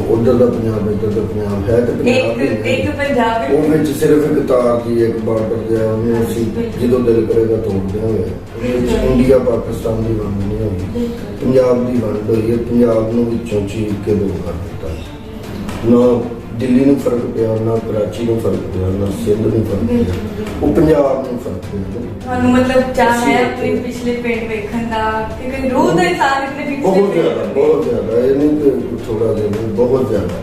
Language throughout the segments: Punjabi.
उधर का पंजाब इधर का पंजाब है तो एक पंजाब वो विच सिर्फ एक तार की एक बॉर्डर जो है जो दिल करेगा तोड़ देंगे। इंडिया पाकिस्तान की वंड नहीं होगी, पंजाब की वंड हुई है। पंजाब नूं विचों चीर के दो कर दिता, ना दिल्ली नूं फर्क पिया, ना कराची नूं फर्क पिया, ना सिंध नूं फर्क पिया, वो पंजाब नूं फर्क पिया। ਤੁਹਾਨੂੰ मतलब चाह है अपने पिछले पिंड वेखण दा कि रोज दा इंसान इतने पिछले बहुत ज्यादा ये नहीं कि थोड़ा जिहा, बहुत ज्यादा।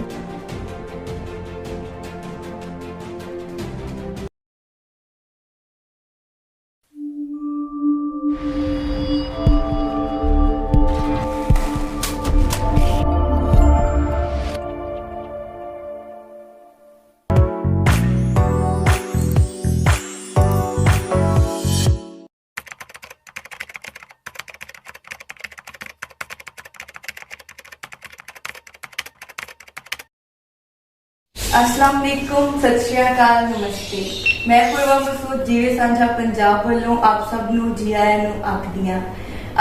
अस्सलाम वालेकुम, सत श्री अकाल, नमस्ते। मैं पूर्वा मसूद जीवे सांझा पंजाब वालों आप सब नूं जी आयां नूं आखदी हां।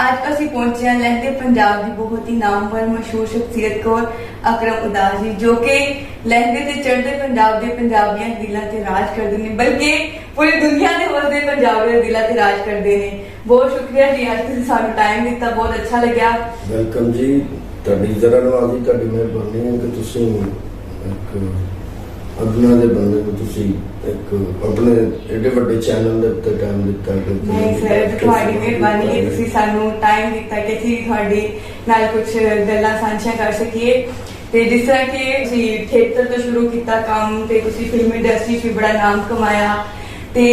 ਅੱਜ ਅਸੀਂ ਪਹੁੰਚੇ ਹਾਂ ਲਹਿੰਦੇ ਪੰਜਾਬ ਦੀ ਬਹੁਤ ਹੀ ਨਾਮਵਰ ਮਸ਼ਹੂਰ ਸ਼ਖਸੀਅਤ ਕੋਲ, ਅਕਰਮ ਉਦਾਸ ਜੀ, ਜੋ ਕਿ ਲਹਿੰਦੇ ਤੇ ਚੜ੍ਹਦੇ ਪੰਜਾਬ ਦੇ ਪੰਜਾਬੀਆਂ ਦੇ ਦਿਲਾਂ ਤੇ ਰਾਜ ਕਰਦੇ ਨੇ, ਬਲਕਿ ਪੂਰੀ ਦੁਨੀਆ ਦੇ ਵਸਦੇ ਪੰਜਾਬੀਆਂ ਦੇ ਦਿਲਾਂ ਤੇ ਰਾਜ ਕਰਦੇ ਨੇ। ਬਹੁਤ ਸ਼ੁਕਰੀਆ ਜੀ, ਅੱਜ ਤੁਸੀਂ ਸਾਨੂੰ ਟਾਈਮ ਦਿੱਤਾ, ਬਹੁਤ ਅੱਛਾ ਲੱਗਿਆ। ਵੈਲਕਮ ਜੀ, ਤੁਹਾਡੀ ਜ਼ਰਾ ਨਵਾਜ਼ੀ, ਤੁਹਾਡੀ ਮਿਹਰਬਾਨੀ ਹੈ ਕਿ ਤੁਸੀਂ ਇੱਕ ਅਗਨਾ ਦੇ ਬੰਦੇ ਨੂੰ ਤੁਸੀਂ ਇੱਕ ਆਪਣੇ ਏਡੇ ਵੱਡੇ ਚੈਨਲ ਦੇ ਉੱਤੇ ਟਾਈਮ ਦਿੱਤਾ। ਨਹੀਂ ਸਰ, ਤੁਹਾਡੀ ਮਿਹਰਬਾਨੀ ਹੈ, ਤੁਸੀਂ ਸਾਨੂੰ ਟਾਈਮ ਦਿੱਤਾ ਕਿ ਅਸੀਂ ਤੁਹਾਡੇ ਨਾਲ ਕੁਝ ਗੱਲਾਂ ਸਾਂਝੀਆਂ ਕਰ ਸਕੀਏ। ਤੇ ਜਿਸ ਤਰ੍ਹਾਂ ਕਿ ਤੁਸੀਂ ਥੀਏਟਰ ਤੋਂ ਸ਼ੁਰੂ ਕੀਤਾ ਕੰਮ ਤੇ ਤੁਸੀਂ ਫਿਲਮ ਇੰਡਸਟਰੀ 'ਚ ਵੀ ਬੜਾ ਨਾਮ ਕਮਾਇਆ, ਤੇ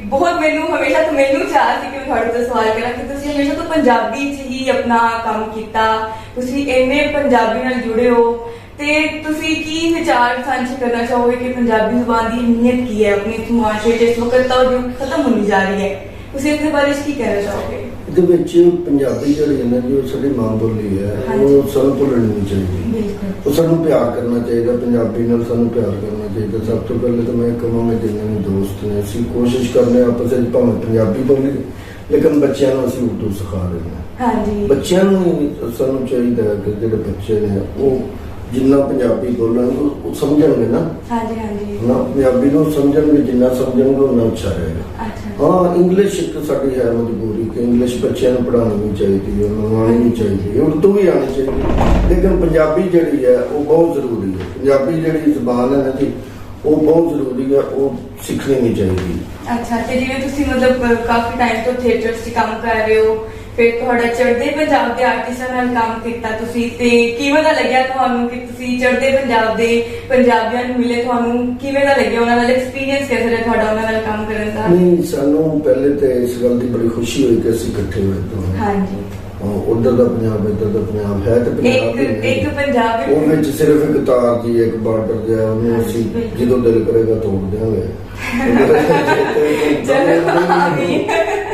ਬਹੁਤ ਮੈਨੂੰ ਹਮੇਸ਼ਾ ਤੋਂ ਮੈਨੂੰ ਚਾਹ ਸੀ ਕਿ ਮੈਂ ਤੁਹਾਡੇ ਤੋਂ ਸਵਾਲ ਕਰਾਂ ਕਿ ਤੁਸੀਂ ਹਮੇਸ਼ਾ ਤੋਂ ਪੰਜਾਬੀ 'ਚ ਹੀ ਆਪਣਾ ਕੰਮ ਕੀਤਾ, ਤੁਸੀਂ ਇੰਨੇ ਪੰਜਾਬੀ ਨਾਲ ਜੁੜੇ ਹੋ, ਤੇ ਤੁਸੀਂ ਕੀ ਵਿਚਾਰ ਸਾਂਝੇ ਕਰਨਾ ਚਾਹੋਗੇ ਕਿ ਪੰਜਾਬੀ ਜ਼ੁਬਾਨ ਦੀ ਅਹਿਮੀਅਤ ਕੀ ਹੈ ਆਪਣੇ ਮੁਆਸ਼ਰੇ 'ਚ ਇਸ ਵਕਤ ਤਾਂ ਜੋ ਖਤਮ ਹੁੰਦੀ ਜਾ ਰਹੀ ਹੈ, ਤੁਸੀਂ ਇਸ ਦੇ ਬਾਰੇ ਕੀ ਕਹਿਣਾ ਚਾਹੋਗੇ? ਇਹਦੇ ਵਿੱਚ ਪੰਜਾਬੀ ਜਿਹੜੀ ਹੈ ਨਾ ਜੀ, ਉਹ ਸਾਡੀ ਮਾਂ ਬੋਲੀ ਹੈ, ਉਹ ਸਾਨੂੰ ਭੁੱਲਣੀ ਨਹੀਂ ਚਾਹੀਦੀ। ਉਹ ਸਾਨੂੰ ਪਿਆਰ ਕਰਨਾ ਚਾਹੀਦਾ, ਪੰਜਾਬੀ ਨਾਲ ਸਾਨੂੰ ਪਿਆਰ ਕਰਨਾ ਚਾਹੀਦਾ। ਸਭ ਤੋਂ ਪਹਿਲੇ ਤਾਂ ਮੈਂ ਕਹਾਂਗਾ ਜਿੰਨੇ ਵੀ ਦੋਸਤ ਨੇ, ਅਸੀਂ ਕੋਸ਼ਿਸ਼ ਕਰਨੇ ਆਪਸ ਵਿੱਚ ਭਾਵੇਂ ਪੰਜਾਬੀ ਬੋਲੀ, ਲੇਕਿਨ ਬੱਚਿਆਂ ਨੂੰ ਅਸੀਂ ਉਰਦੂ ਸਿਖਾ ਰਹੇ ਹਾਂ। ਹਾਂਜੀ, ਬੱਚਿਆਂ ਨੂੰ ਸਾਨੂੰ ਚਾਹੀਦਾ ਕਿ ਜਿਹੜੇ ਬੱਚੇ ਨੇ ਉਹ ਜਿੰਨਾ ਪੰਜਾਬੀ ਬੋਲਣਗੇ ਉਹ ਸਮਝਣਗੇ ਨਾ। ਹਾਂਜੀ ਹਾਂਜੀ, ਨਾ ਪੰਜਾਬੀ ਨੂੰ ਸਮਝਣਗੇ, ਜਿੰਨਾ ਸਮਝਣਗੇ ਉਨਾ ਅੱਛਾ ਰਹੇਗਾ। ਹਾਂ, ਇੰਗਲਿਸ਼ ਇੱਕ ਸਾਡੀ ਹੈ ਮਜਬੂਰੀ ਕਿ ਇੰਗਲਿਸ਼ ਬੱਚਿਆਂ ਨੂੰ ਪੜ੍ਹਾਉਣੀ ਵੀ ਚਾਹੀਦੀ ਹੈ, ਉਹਨੂੰ ਆਉਣੀ ਵੀ ਚਾਹੀਦੀ ਹੈ, ਉਰਦੂ ਵੀ ਆਉਣੀ ਚਾਹੀਦੀ, ਲੇਕਿਨ ਪੰਜਾਬੀ ਜਿਹੜੀ ਹੈ ਉਹ ਬਹੁਤ ਜ਼ਰੂਰੀ ਹੈ। ਪੰਜਾਬੀ ਜਿਹੜੀ ਜ਼ੁਬਾਨ ਹੈ ਨਾ ਜੀ, ਉਹ ਬਹੁਤ ਜ਼ਰੂਰੀ ਹੈ, ਉਹ ਸਿੱਖਣੀ ਵੀ ਚਾਹੀਦੀ। ਅੱਛਾ, ਤੇ ਜਿਵੇਂ ਤੁਸੀਂ ਮਤਲਬ ਕਾਫੀ ਟਾਈਮ ਤੋਂ ਥੀਏਟਰ 'ਚ ਕੰਮ ਕਰ ਰਹੇ ਹੋ, ਫਿਰ ਤੁਹਾਡਾ ਚੜ੍ਹਦੇ ਪੰਜਾਬ ਦੇ ਆਰਟਿਸਟਾਂ ਨਾਲ ਕੰਮ ਕੀਤਾ ਤੁਸੀਂ, ਤੇ ਕਿਵੇਂ ਦਾ ਲੱਗਿਆ ਤੁਹਾਨੂੰ ਕਿ ਤੁਸੀਂ ਚੜ੍ਹਦੇ ਪੰਜਾਬ ਦੇ ਪੰਜਾਬੀਆਂ ਨੂੰ ਮਿਲੇ, ਤੁਹਾਨੂੰ ਕਿਵੇਂ ਦਾ ਲੱਗਿਆ, ਉਹਨਾਂ ਨਾਲ ਐਕਸਪੀਰੀਅੰਸ ਕਿਹੋ ਜਿਹਾ ਤੁਹਾਡਾ ਉਹਨਾਂ ਨਾਲ ਕੰਮ ਕਰਨ ਦਾ? ਨਹੀਂ, ਸਾਨੂੰ ਪਹਿਲੇ ਤੇ ਇਸ ਗੱਲ ਦੀ ਬੜੀ ਖੁਸ਼ੀ ਹੋਈ ਕਿ ਅਸੀਂ ਇਕੱਠੇ ਹੋਏ ਦੋਵੇਂ। ਹਾਂਜੀ, ਉਧਰ ਦਾ ਪੰਜਾਬ ਇੱਧਰ ਦਾ ਪੰਜਾਬ ਹੈ ਤੇ ਪੰਜਾਬ ਇੱਕ ਪੰਜਾਬ ਉਹ ਵਿੱਚ ਸਿਰਫ ਇੱਕ ਤਾਰ ਦੀ ਇੱਕ ਬਾਰਡਰ ਜਿਹਾ, ਉਹਨੂੰ ਅਸੀਂ ਜਦੋਂ ਦਿਲ ਕਰੇਗਾ ਤੋੜ ਦਿਆਂਗੇ।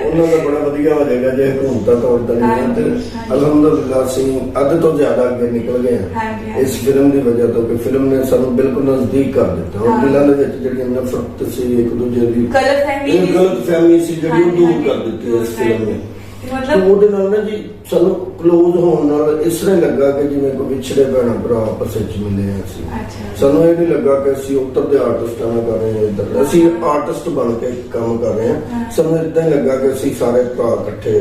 ਉਹਨਾਂ ਦਾ ਬੜਾ ਵਧੀਆ ਹੋ ਜਾਏਗਾ ਜੇ ਹਕੂਮਤਾਂ ਤੋੜ ਦੇਣੀਆਂ ਤੇ ਅਲਹਮਦੁਲਿਲਾ ਅਸੀਂ ਅੱਧ ਤੋਂ ਜ਼ਿਆਦਾ ਅੱਗੇ ਨਿਕਲ ਗਏ ਹਾਂ ਇਸ ਫਿਲਮ ਦੀ ਵਜ੍ਹਾ ਤੋਂ ਕਿ ਫਿਲਮ ਨੇ ਸਾਨੂੰ ਬਿਲਕੁਲ ਨਜ਼ਦੀਕ ਕਰ ਦਿੱਤਾ। ਉਹ ਦਿਲਾਂ ਦੇ ਵਿੱਚ ਜਿਹੜੀ ਨਫ਼ਰਤ ਸੀ ਇੱਕ ਦੂਜੇ ਦੀ, ਗਲਤ ਫਹਿਮੀ ਸੀ ਜਿਹੜੀ ਉਹ ਦੂਰ ਕਰ ਦਿੱਤੀ ਇਸ ਫਿਲਮ ਨੇ। ਮਤਲਬ ਉਹਦੇ ਨਾਲ ਨਾ ਜੀ ਸਾਨੂੰ ਕਲੋਜ਼ ਹੋਣ ਨਾਲ ਇਸ ਤਰ੍ਹਾਂ ਲੱਗਾ ਕਿ ਜਿਵੇਂ ਕੋਈ ਵਿਛੜੇ ਭੈਣ ਭਰਾ ਆਪਸ ਵਿੱਚ ਮਿਲੇ ਆ। ਅਸੀਂ ਸਾਨੂੰ ਇਹ ਨਹੀਂ ਲੱਗਾ ਕਿ ਅਸੀਂ ਉੱਤਰ ਦੇ ਆਰਟਿਸਟਾਂ ਨਾਲ ਕਰ ਰਹੇ ਹਾਂ, ਇੱਧਰ ਅਸੀਂ ਆਰਟਿਸਟ ਬਣ ਕੇ ਕੰਮ ਕਰ ਰਹੇ ਹਾਂ। ਸਾਨੂੰ ਇਦਾਂ ਹੀ ਲੱਗਾ ਕਿ ਅਸੀਂ ਸਾਰੇ ਭਰਾ ਇਕੱਠੇ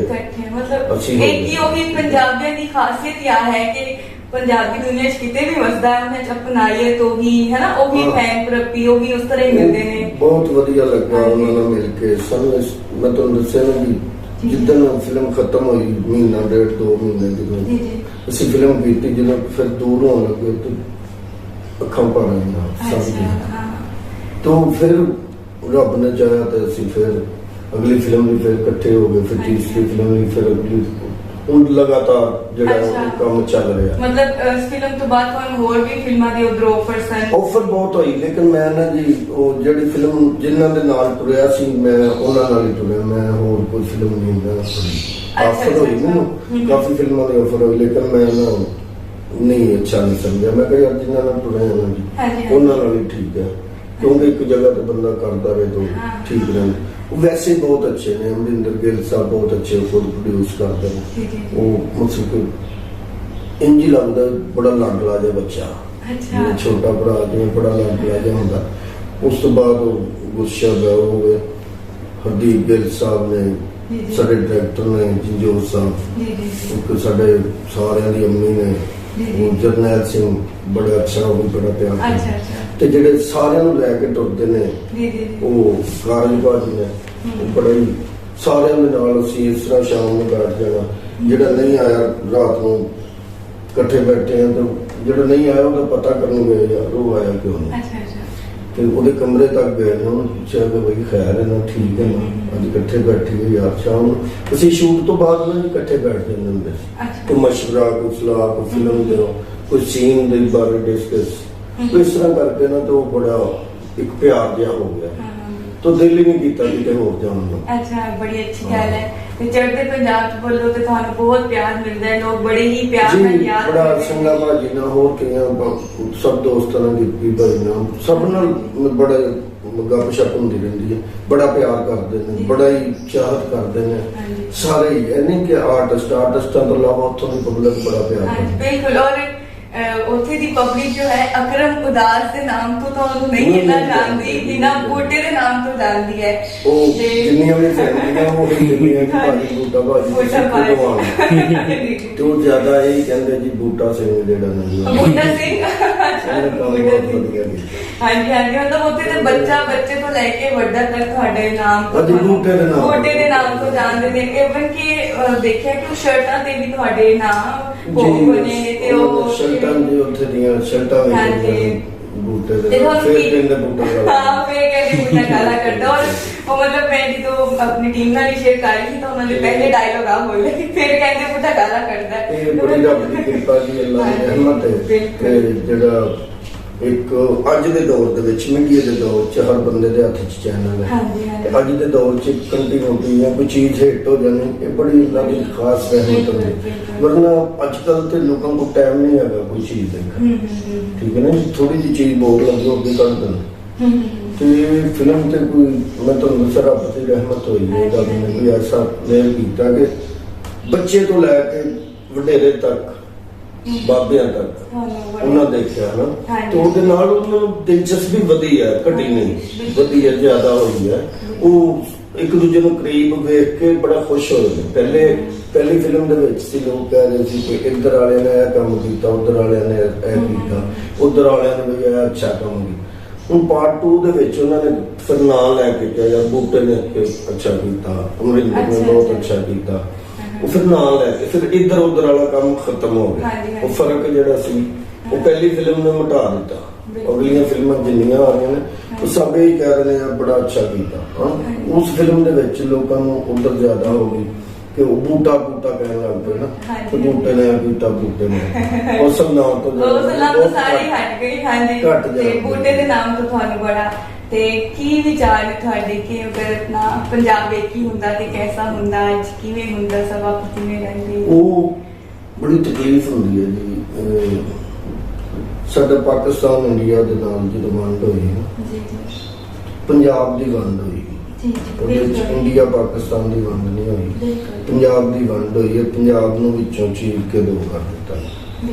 ਮਤਲਬ ਇੱਕ ਹੀ ਉਹੀ ਪੰਜਾਬੀਆਂ ਦੀ ਖਾਸੀਅਤ ਇਹ ਹੈ ਕਿ ਪੰਜਾਬੀ ਦੁਨੀਆ 'ਚ ਕਿਤੇ ਵੀ ਵਸਦਾ ਹੈ, ਉਹਨਾਂ 'ਚ ਅਪਣਾਈਏ ਤੋਂ ਹੀ ਹੈ ਨਾ, ਉਹੀ ਫੈਨ ਪ੍ਰਤੀ ਉਹੀ ਉਸ ਤਰ੍ਹਾਂ ਹੀ ਮਿਲਦੇ ਨੇ। ਬਹੁਤ ਵਧੀਆ ਲੱਗਾ ਉਹਨਾਂ ਨਾਲ ਮਿਲ ਕੇ ਸਾਨੂੰ। ਮੈਂ ਤੁਹਾਨੂੰ ਦੱਸਿਆ ਨਾ ਜੀ, ਜਿੱਦਣ ਫਿਲਮ ਖਤਮ ਹੋਈ, ਮਹੀਨਾ ਡੇਢ 2 ਮਹੀਨੇ ਜਦੋਂ ਅਸੀਂ ਫਿਲਮ ਕੀਤੀ, ਜਦੋਂ ਫਿਰ ਦੂਰ ਹੋਣ ਲੱਗੇ ਤਾਂ ਅੱਖਾਂ ਭਰ ਆਈਆਂ ਸਭ ਦੀਆਂ। ਤਾਂ ਫਿਰ ਰੱਬ ਨੇ ਚਾਹਿਆ ਤੇ ਅਸੀਂ ਫਿਰ ਅਗਲੀ ਫਿਲਮ ਵੀ ਫਿਰ ਇਕੱਠੇ ਹੋ ਗਏ, ਫਿਰ ਤੀਸਰੀ ਫਿਲਮ ਵੀ, ਫਿਰ ਅਗਲੀ, ਹੁਣ ਲਗਾਤਾਰ ਜਿਹੜਾ ਕੰਮ ਚੱਲ ਰਿਹਾ। ਮਤਲਬ ਇਸ ਫਿਲਮ ਤੋਂ ਬਾਅਦ ਤੁਹਾਨੂੰ ਹੋਰ ਵੀ ਫਿਲਮਾਂ ਦੇ ਉਧਰ ਆਫਰ ਬਹੁਤ ਹੋਈ, ਲੇਕਿਨ ਮੈਂ ਨਾ ਜੀ ਉਹ ਜਿਹੜੀ ਫਿਲਮ ਜਿਨ੍ਹਾਂ ਦੇ ਨਾਲ ਤੁਰਿਆ ਸੀ ਮੈਂ ਉਹਨਾਂ ਨਾਲ ਹੀ ਤੁਰਿਆ, ਮੈਂ ਹੋਰ ਕੋਈ ਫਿਲਮ ਨਹੀਂ ਮੈਂ ਆਫਰ ਹੋਈ ਮੈਨੂੰ ਕਾਫੀ ਫਿਲਮਾਂ ਦੀ ਆਫਰ ਹੋਈ, ਲੇਕਿਨ ਮੈਂ ਨਾ ਨਹੀਂ ਅੱਛਾ ਨਹੀਂ ਸਮਝਿਆ। ਮੈਂ ਕਿਹਾ ਯਾਰ ਜਿਨ੍ਹਾਂ ਨਾਲ ਤੁਰਿਆ ਨਾ ਜੀ ਉਹਨਾਂ ਨਾਲ ਹੀ ਠੀਕ ਹੈ, ਕਿਉਂਕਿ ਇੱਕ ਜਗ੍ਹਾ ਤੇ ਬੰਦਾ ਕਰਦਾ ਰਹੇ ਤਾਂ ਠੀਕ ਰਹਿੰਦਾ। ਵੈਸੇ ਬਹੁਤ ਅੱਛੇ ਨੇ, ਅਮਰਿੰਦਰ ਗਿੱਲ ਸਾਹਿਬ ਬਹੁਤ ਅੱਛੇ ਖੁਦ ਪ੍ਰੋਡਿਊਸ ਕਰਦੇ ਨੇ। ਉਹ ਮਤਲਬ ਇੰਜ ਲੱਗਦਾ ਬੜਾ ਲਾਡਲਾ ਜਿਹਾ ਬੱਚਾ। ਅੱਛਾ। ਛੋਟਾ ਭਰਾ ਜਿਵੇਂ ਬੜਾ ਲਾਡਲਾ ਜਿਹਾ ਹੁੰਦਾ। ਉਸ ਤੋਂ ਬਾਅਦ ਉਹ ਗੁਰਸ਼ਬ ਹੈ, ਉਹ ਹੋਵੇ ਹਰਦੀਪ ਗਿੱਲ ਸਾਹਿਬ ਨੇ, ਜੀ ਜੀ ਸਾਡੇ ਡਾਇਰੈਕਟਰ ਨੇ ਜੰਜੋਤ ਸਾਹਿਬ, ਜੀ ਜੀ ਜੀ ਇੱਕ ਸਾਡੇ ਸਾਰਿਆਂ ਦੀ ਅੰਮੀ ਨੇ, ਜੀ ਜੀ। ਉਹ ਜਰਨੈਲ ਸਿੰਘ ਬੜਾ ਅੱਛਾ, ਉਹ ਵੀ ਬੜਾ ਪਿਆਰ ਅੱਛਾ ਕਰਦਾ। ਅੱਛਾ ਤੇ ਜਿਹੜੇ ਸਾਰਿਆਂ ਨੂੰ ਲੈ ਕੇ ਟੁਰਦੇ ਨੇ ਜੀ ਜੀ ਜੀ ਉਹ ਕਾਰਜ ਭਾਜੀ ਨੇ, ਉਹ ਬੜਾ ਹੀ ਸਾਰਿਆਂ ਦੇ ਨਾਲ ਅਸੀਂ ਇਸ ਤਰ੍ਹਾਂ ਸ਼ਾਮ ਨੂੰ ਬੈਠ ਜਾਣਾ। ਜਿਹੜਾ ਨਹੀਂ ਆਇਆ ਰਾਤ ਨੂੰ ਇਕੱਠੇ ਬੈਠੇ ਆ, ਤੇ ਜਿਹੜਾ ਨਹੀਂ ਆਇਆ ਉਹਦਾ ਪਤਾ ਕਰਨ ਗਏ ਯਾਰ ਉਹ ਆਇਆ ਕਿਉਂ ਨਹੀਂ। ਅੱਛਾ ਅੱਛਾ ਤੇ ਉਹਦੇ ਕਮਰੇ ਤੱਕ ਗਏ ਨੇ, ਉਹਨੂੰ ਪੁੱਛਿਆ ਕਿ ਬਈ ਖੈਰ ਹੈ ਨਾ, ਠੀਕ ਹੈ ਨਾ, ਅੱਜ ਇਕੱਠੇ ਬੈਠੇ ਹੋਏ ਯਾਰ। ਸ਼ਾਮ ਨੂੰ ਅਸੀਂ ਸ਼ੂਟ ਤੋਂ ਬਾਅਦ ਨਾ ਇਕੱਠੇ ਬੈਠ ਜਾਂਦੇ ਹੁੰਦੇ ਸੀ, ਅੱਛਾ ਕੋਈ ਮਸ਼ਵਰਾ, ਕੋਈ ਸਲਾਹ, ਕੋਈ ਫਿਲਮ ਦੇ ਕੋਈ ਸੀਨ ਦੇ ਬਾਰੇ ਡਿਸਕਸ, ਇਸ ਤਰ੍ਹਾਂ ਕਰਕੇ ਨਾ ਤੇ ਉਹ ਬੜਾ ਇੱਕ ਪਿਆਰ ਜਿਹਾ ਹੋ ਗਿਆ। ਹਾਂ। ਤਾਂ ਦਿਲ ਹੀ ਨਹੀਂ ਕੀਤਾ ਕਿਤੇ ਹੋਰ ਜਾਣ ਨੂੰ। ਅੱਛਾ, ਬੜੀ ਅੱਛੀ ਗੱਲ ਹੈ। ਤੇ ਚੜ੍ਹਦੇ ਪੰਜਾਬ ਵੱਲੋਂ ਤੇ ਤੁਹਾਨੂੰ ਬਹੁਤ ਪਿਆਰ ਮਿਲਦਾ ਹੈ, ਲੋਕ ਬੜੇ ਹੀ ਪਿਆਰ ਨਾਲ ਜੀ ਯਾਦ ਬੜਾ ਕਰਦੇ ਸੰਗਾ ਭਾਜੀ ਨਾਲ, ਹੋਰ ਕਈਆਂ ਸਭ ਦੋਸਤਾਂ ਨਾਲ, ਦੀਪੀ ਭਾਈ ਨਾਲ, ਸਭ ਨਾਲ ਬੜਾ ਗੱਪਸ਼ਪ ਹੁੰਦੀ ਰਹਿੰਦੀ ਹੈ। ਬੜਾ ਪਿਆਰ ਕਰਦੇ ਨੇ, ਬੜਾ ਹੀ ਚਾਹਤ ਕਰਦੇ ਨੇ ਹਾਂਜੀ। ਸਾਰੇ ਹੀ। ਇਹ ਨਹੀਂ ਕਿ ਆਰਟਿਸਟਾਂ ਤੋਂ ਇਲਾਵਾ ਉੱਥੋਂ ਦੀ ਪਬਲਿਕ ਬੜਾ ਪਿਆਰ ਹਾਂਜੀ ਕਰਦੀ ਹੈ। ਬਿਲकुल। और ਉੱਥੇ ਦੀ ਪਬਲਿਕ ਜੋ ਹੈ ਅਕਰਮ ਉਦਾਸ ਦੇ ਨਾਮ ਤੋਂ ਤਾਂ ਉਹਨੂੰ ਨਹੀਂ ਇੰਨਾ ਜਾਣਦੀ ਜਿੰਨਾ ਬੂਟੇ ਦੇ ਨਾਮ ਤੋਂ ਜਾਣਦੀ ਹੈ। ਉਹ ਤੇ ਜਿੰਨੀਆਂ ਵੀ ਫੈਮਲੀਆਂ ਉਹ ਜਿੰਨੀਆਂ ਕਿ ਭਾਜੀ ਬੂਟਾ ਭਾਜੀ ਬੂਟਾ ਤੁਸੀਂ ਭਾਜੀ। ਕਿਦੋਂ ਆਉਣਾ, ਤੇ ਉਹ ਜ਼ਿਆਦਾ ਇਹ ਕਹਿੰਦੇ ਜੀ ਬੂਟਾ ਸਿੰਘ ਜਿਹੜਾ ਨਹੀਂ ਬੂਟਾ ਸਿੰਘ ਉਹਨੇ ਕੰਮ ਬਹੁਤ ਵਧੀਆ ਕੀਤਾ। ਹਾਂਜੀ ਹਾਂਜੀ, ਮਤਲਬ ਉੱਥੇ ਦੇ ਬੱਚੇ ਤੋਂ ਲੈ ਕੇ ਵੱਡਾ ਤੱਕ ਤੁਹਾਡੇ ਨਾਮ ਤੋਂ ਹਾਂਜੀ, ਬੂਟੇ ਦੇ ਨਾਮ ਤੋਂ ਜਾਣਦੇ ਨੇ। ਇਵਨ ਕਿ ਦੇਖਿਆ ਕਿ ਉਹ ਸ਼ਰਟਾਂ ਤੇ ਵੀ ਤੁਹਾਡੇ ਨਾਮ ਬਣੇ ਨੇ, ਤੇ ਉਹ ਸ਼ਰਟਾਂ ਜੀ ਉੱਥੇ ਦੀਆਂ ਸ਼ਰਟਾਂ ਵੀ ਹਾਂਜੀ। ਬੂਟੇ ਦੇ ਤੇ ਹੁਣ ਫਿਰ ਕੀ- ਕਹਿੰਦੇ ਬੂਟਾ ਹਾਂ, ਫਿਰ ਕਹਿੰਦੇ ਬੂਟਾ ਕਾਲਾ ਕਰਦਾ। ਔਰ ਉਹ ਮਤਲਬ ਮੈਂ ਜਦੋਂ ਆਪਣੀ ਟੀਮ ਨਾਲ ਸ਼ੇਅਰ ਕਰ ਰਹੀ ਸੀ ਤਾਂ ਉਹਨਾਂ ਨੇ ਪਹਿਲੇ ਡਾਇਲੋਗ ਆ ਬੋਲੇ ਕਿ ਫਿਰ ਕਹਿੰਦੇ ਬੂਟਾ ਕਾਲਾ ਕਰਦਾ ਹੈ। ਇਹ ਬੜੀ ਰੱਬ ਦੀ ਕਿਰਪਾ ਜੀ, ਅੱਲਾਹ ਦੀ ਰਹਿਮਤ ਹੈ ਕਿ ਜਿਹੜਾ ਇੱਕ ਅੱਜ ਦੇ ਦੌਰ ਦੇ ਵਿੱਚ, ਮੀਡੀਆ ਦੇ ਦੌਰ 'ਚ ਹਰ ਬੰਦੇ ਦੇ ਹੱਥ 'ਚ ਚੈਨਲ ਹੈ। ਹਾਂਜੀ ਹਾਂਜੀ ਤੇ ਅੱਜ ਦੇ ਦੌਰ 'ਚ ਕੰਟੀਨਿਊਟੀ ਜਾਂ ਕੋਈ ਚੀਜ਼ ਹਿੱਟ ਹੋ ਜਾਣੀ, ਇਹ ਬੜੀ ਅੱਲਾਹ ਦੀ ਖਾਸ ਰਹਿਮਤ ਹੁੰਦੀ ਹੈ। ਵਰਨਾ ਅੱਜ ਕੱਲ ਤੇ ਲੋਕਾਂ ਕੋਲ ਟਾਈਮ ਨਹੀਂ ਹੈਗਾ ਕੋਈ ਚੀਜ਼ ਦੇਖਣ, ਠੀਕ ਹੈ ਨਾ, ਥੋੜੀ ਜਿਹੀ ਚੀਜ਼ ਬੋਲ ਲੱਗੇ ਉਹ ਅੱਗੇ ਕੱਢ ਦੇਣ। ਤੇ ਫਿਲਮ ਤੇ ਕੋਈ ਮੈਂ ਤੁਹਾਨੂੰ ਦੱਸਿਆ ਰੱਬ ਦੀ ਰਹਿਮਤ ਹੋਈ ਹੈ, ਰੱਬ ਨੇ ਕੋਈ ਐਸਾ ਮੇਲ ਕੀਤਾ ਕਿ ਬੱਚੇ ਤੋਂ ਲੈ ਕੇ ਵਡੇਰੇ ਤੱਕ, ਬਾਬਿਆਂ ਤੱਕ ਉਹਨਾਂ ਦੇਖਿਆ ਨਾ, ਤੇ ਉਹਦੇ ਨਾਲ ਉਹਨਾਂ ਨੂੰ ਦਿਲਚਸਪੀ ਵਧੀ ਹੈ, ਘਟੀ ਨਹੀਂ, ਵਧੀ ਹੈ, ਜ਼ਿਆਦਾ ਹੋਈ ਹੈ। ਉਹ ਇੱਕ ਦੂਜੇ ਨੂੰ ਕਰੀਬ ਵੇਖ ਕੇ ਬੜਾ ਖੁਸ਼ ਹੋਏ ਨੇ। ਪਹਿਲੀ ਫਿਲਮ ਦੇ ਵਿੱਚ ਸੀ ਲੋਕ ਕਹਿ ਰਹੇ ਸੀ ਕਿ ਇੱਧਰ ਵਾਲਿਆਂ ਨੇ ਇਹ ਕੰਮ ਕੀਤਾ, ਉੱਧਰ ਵਾਲਿਆਂ ਨੇ ਇਹ ਕੀਤਾ, ਉੱਧਰ ਵਾਲਿਆਂ ਨੇ ਵੀ ਇਹ ਅੱਛਾ ਕੰਮ ਕੀਤਾ। ਹੁਣ ਪਾਰਟ 2 ਦੇ ਵਿੱਚ ਉਹਨਾਂ ਨੇ ਫਿਰ ਨਾਂ ਲੈ ਕੇ ਕਿਹਾ ਯਾਰ ਬੂਟੇ ਨੇ ਅੱਛਾ ਕੀਤਾ, ਅਮਰਿੰਦਰ ਨੇ ਬਹੁਤ ਅੱਛਾ ਕੀਤਾ। ਉਹ ਫਿਰ ਨਾਂ ਲੈ ਕੇ ਫਿਰ ਇੱਧਰ ਉੱਧਰ ਵਾਲਾ ਕੰਮ ਖਤਮ ਹੋ ਗਿਆ। ਉਹ ਫਰਕ ਜਿਹੜਾ ਸੀ ਉਹ ਪਹਿਲੀ ਫਿਲਮ ਨੇ ਮਿਟਾ ਦਿੱਤਾ। ਅਗਲੀਆਂ ਫਿਲਮਾਂ ਜਿੰਨੀਆਂ ਆ ਰਹੀਆਂ ਨੇ ਉਹ ਸਭ ਇਹ ਕਹਿ ਰਹੇ ਨੇ ਬੜਾ ਅੱਛਾ ਕੀਤਾ। ਉਸ ਫਿਲਮ ਦੇ ਵਿੱਚ ਲੋਕਾਂ ਨੂੰ ਉੱਧਰ ਜ਼ਿਆਦਾ ਹੋ ਗਈ ਕਿ ਉਹ ਬੂਟਾ ਕਹਿਣ ਲੱਗ ਪਏ ਨਾ, ਤੇ ਬੂਟੇ ਨੇ ਕੀਤਾ, ਬੂਟੇ ਨੇ ਉਸ ਨਾਮ ਤੋਂ ਸਾਰੀ ਹਟ ਗਈ। ਹਾਂਜੀ, ਤੇ ਬੂਟੇ ਦੇ ਨਾਮ ਤੋਂ ਤੁਹਾਨੂੰ ਬੜਾ। ਤੇ ਕੀ ਵਿਚਾਰ ਨੇ ਤੁਹਾਡੇ ਕਿ ਅਗਰ ਆਪਣਾ ਪੰਜਾਬ ਇੱਕ ਹੀ ਹੁੰਦਾ ਤੇ ਕੈਸਾ ਹੁੰਦਾ, ਅੱਜ ਕਿਵੇਂ ਹੁੰਦਾ, ਸਭ ਆਪ ਕਿਵੇਂ ਰਹਿੰਦੇ? ਉਹ ਬੜੀ ਤਕਲੀਫ ਹੁੰਦੀ ਹੈ ਜੀ। ਸਾਡਾ ਪਾਕਿਸਤਾਨ ਇੰਡੀਆ ਦੇ ਨਾਲ ਜਦੋਂ ਵੰਡ ਹੋਈ ਨਾ, ਜੀ ਜੀ, ਪੰਜਾਬ ਦੀ ਵੰਡ ਹੋਈ, ਜੀ ਉਹਦੇ ਵਿੱਚ ਇੰਡੀਆ ਪਾਕਿਸਤਾਨ ਦੀ ਵੰਡ ਨਹੀਂ ਹੋਈ, ਪੰਜਾਬ ਦੀ ਵੰਡ ਹੋਈ ਹੈ। ਪੰਜਾਬ ਨੂੰ ਵਿੱਚੋਂ ਚੀਰ ਕੇ ਦੋ ਕਰ ਦਿੱਤਾ,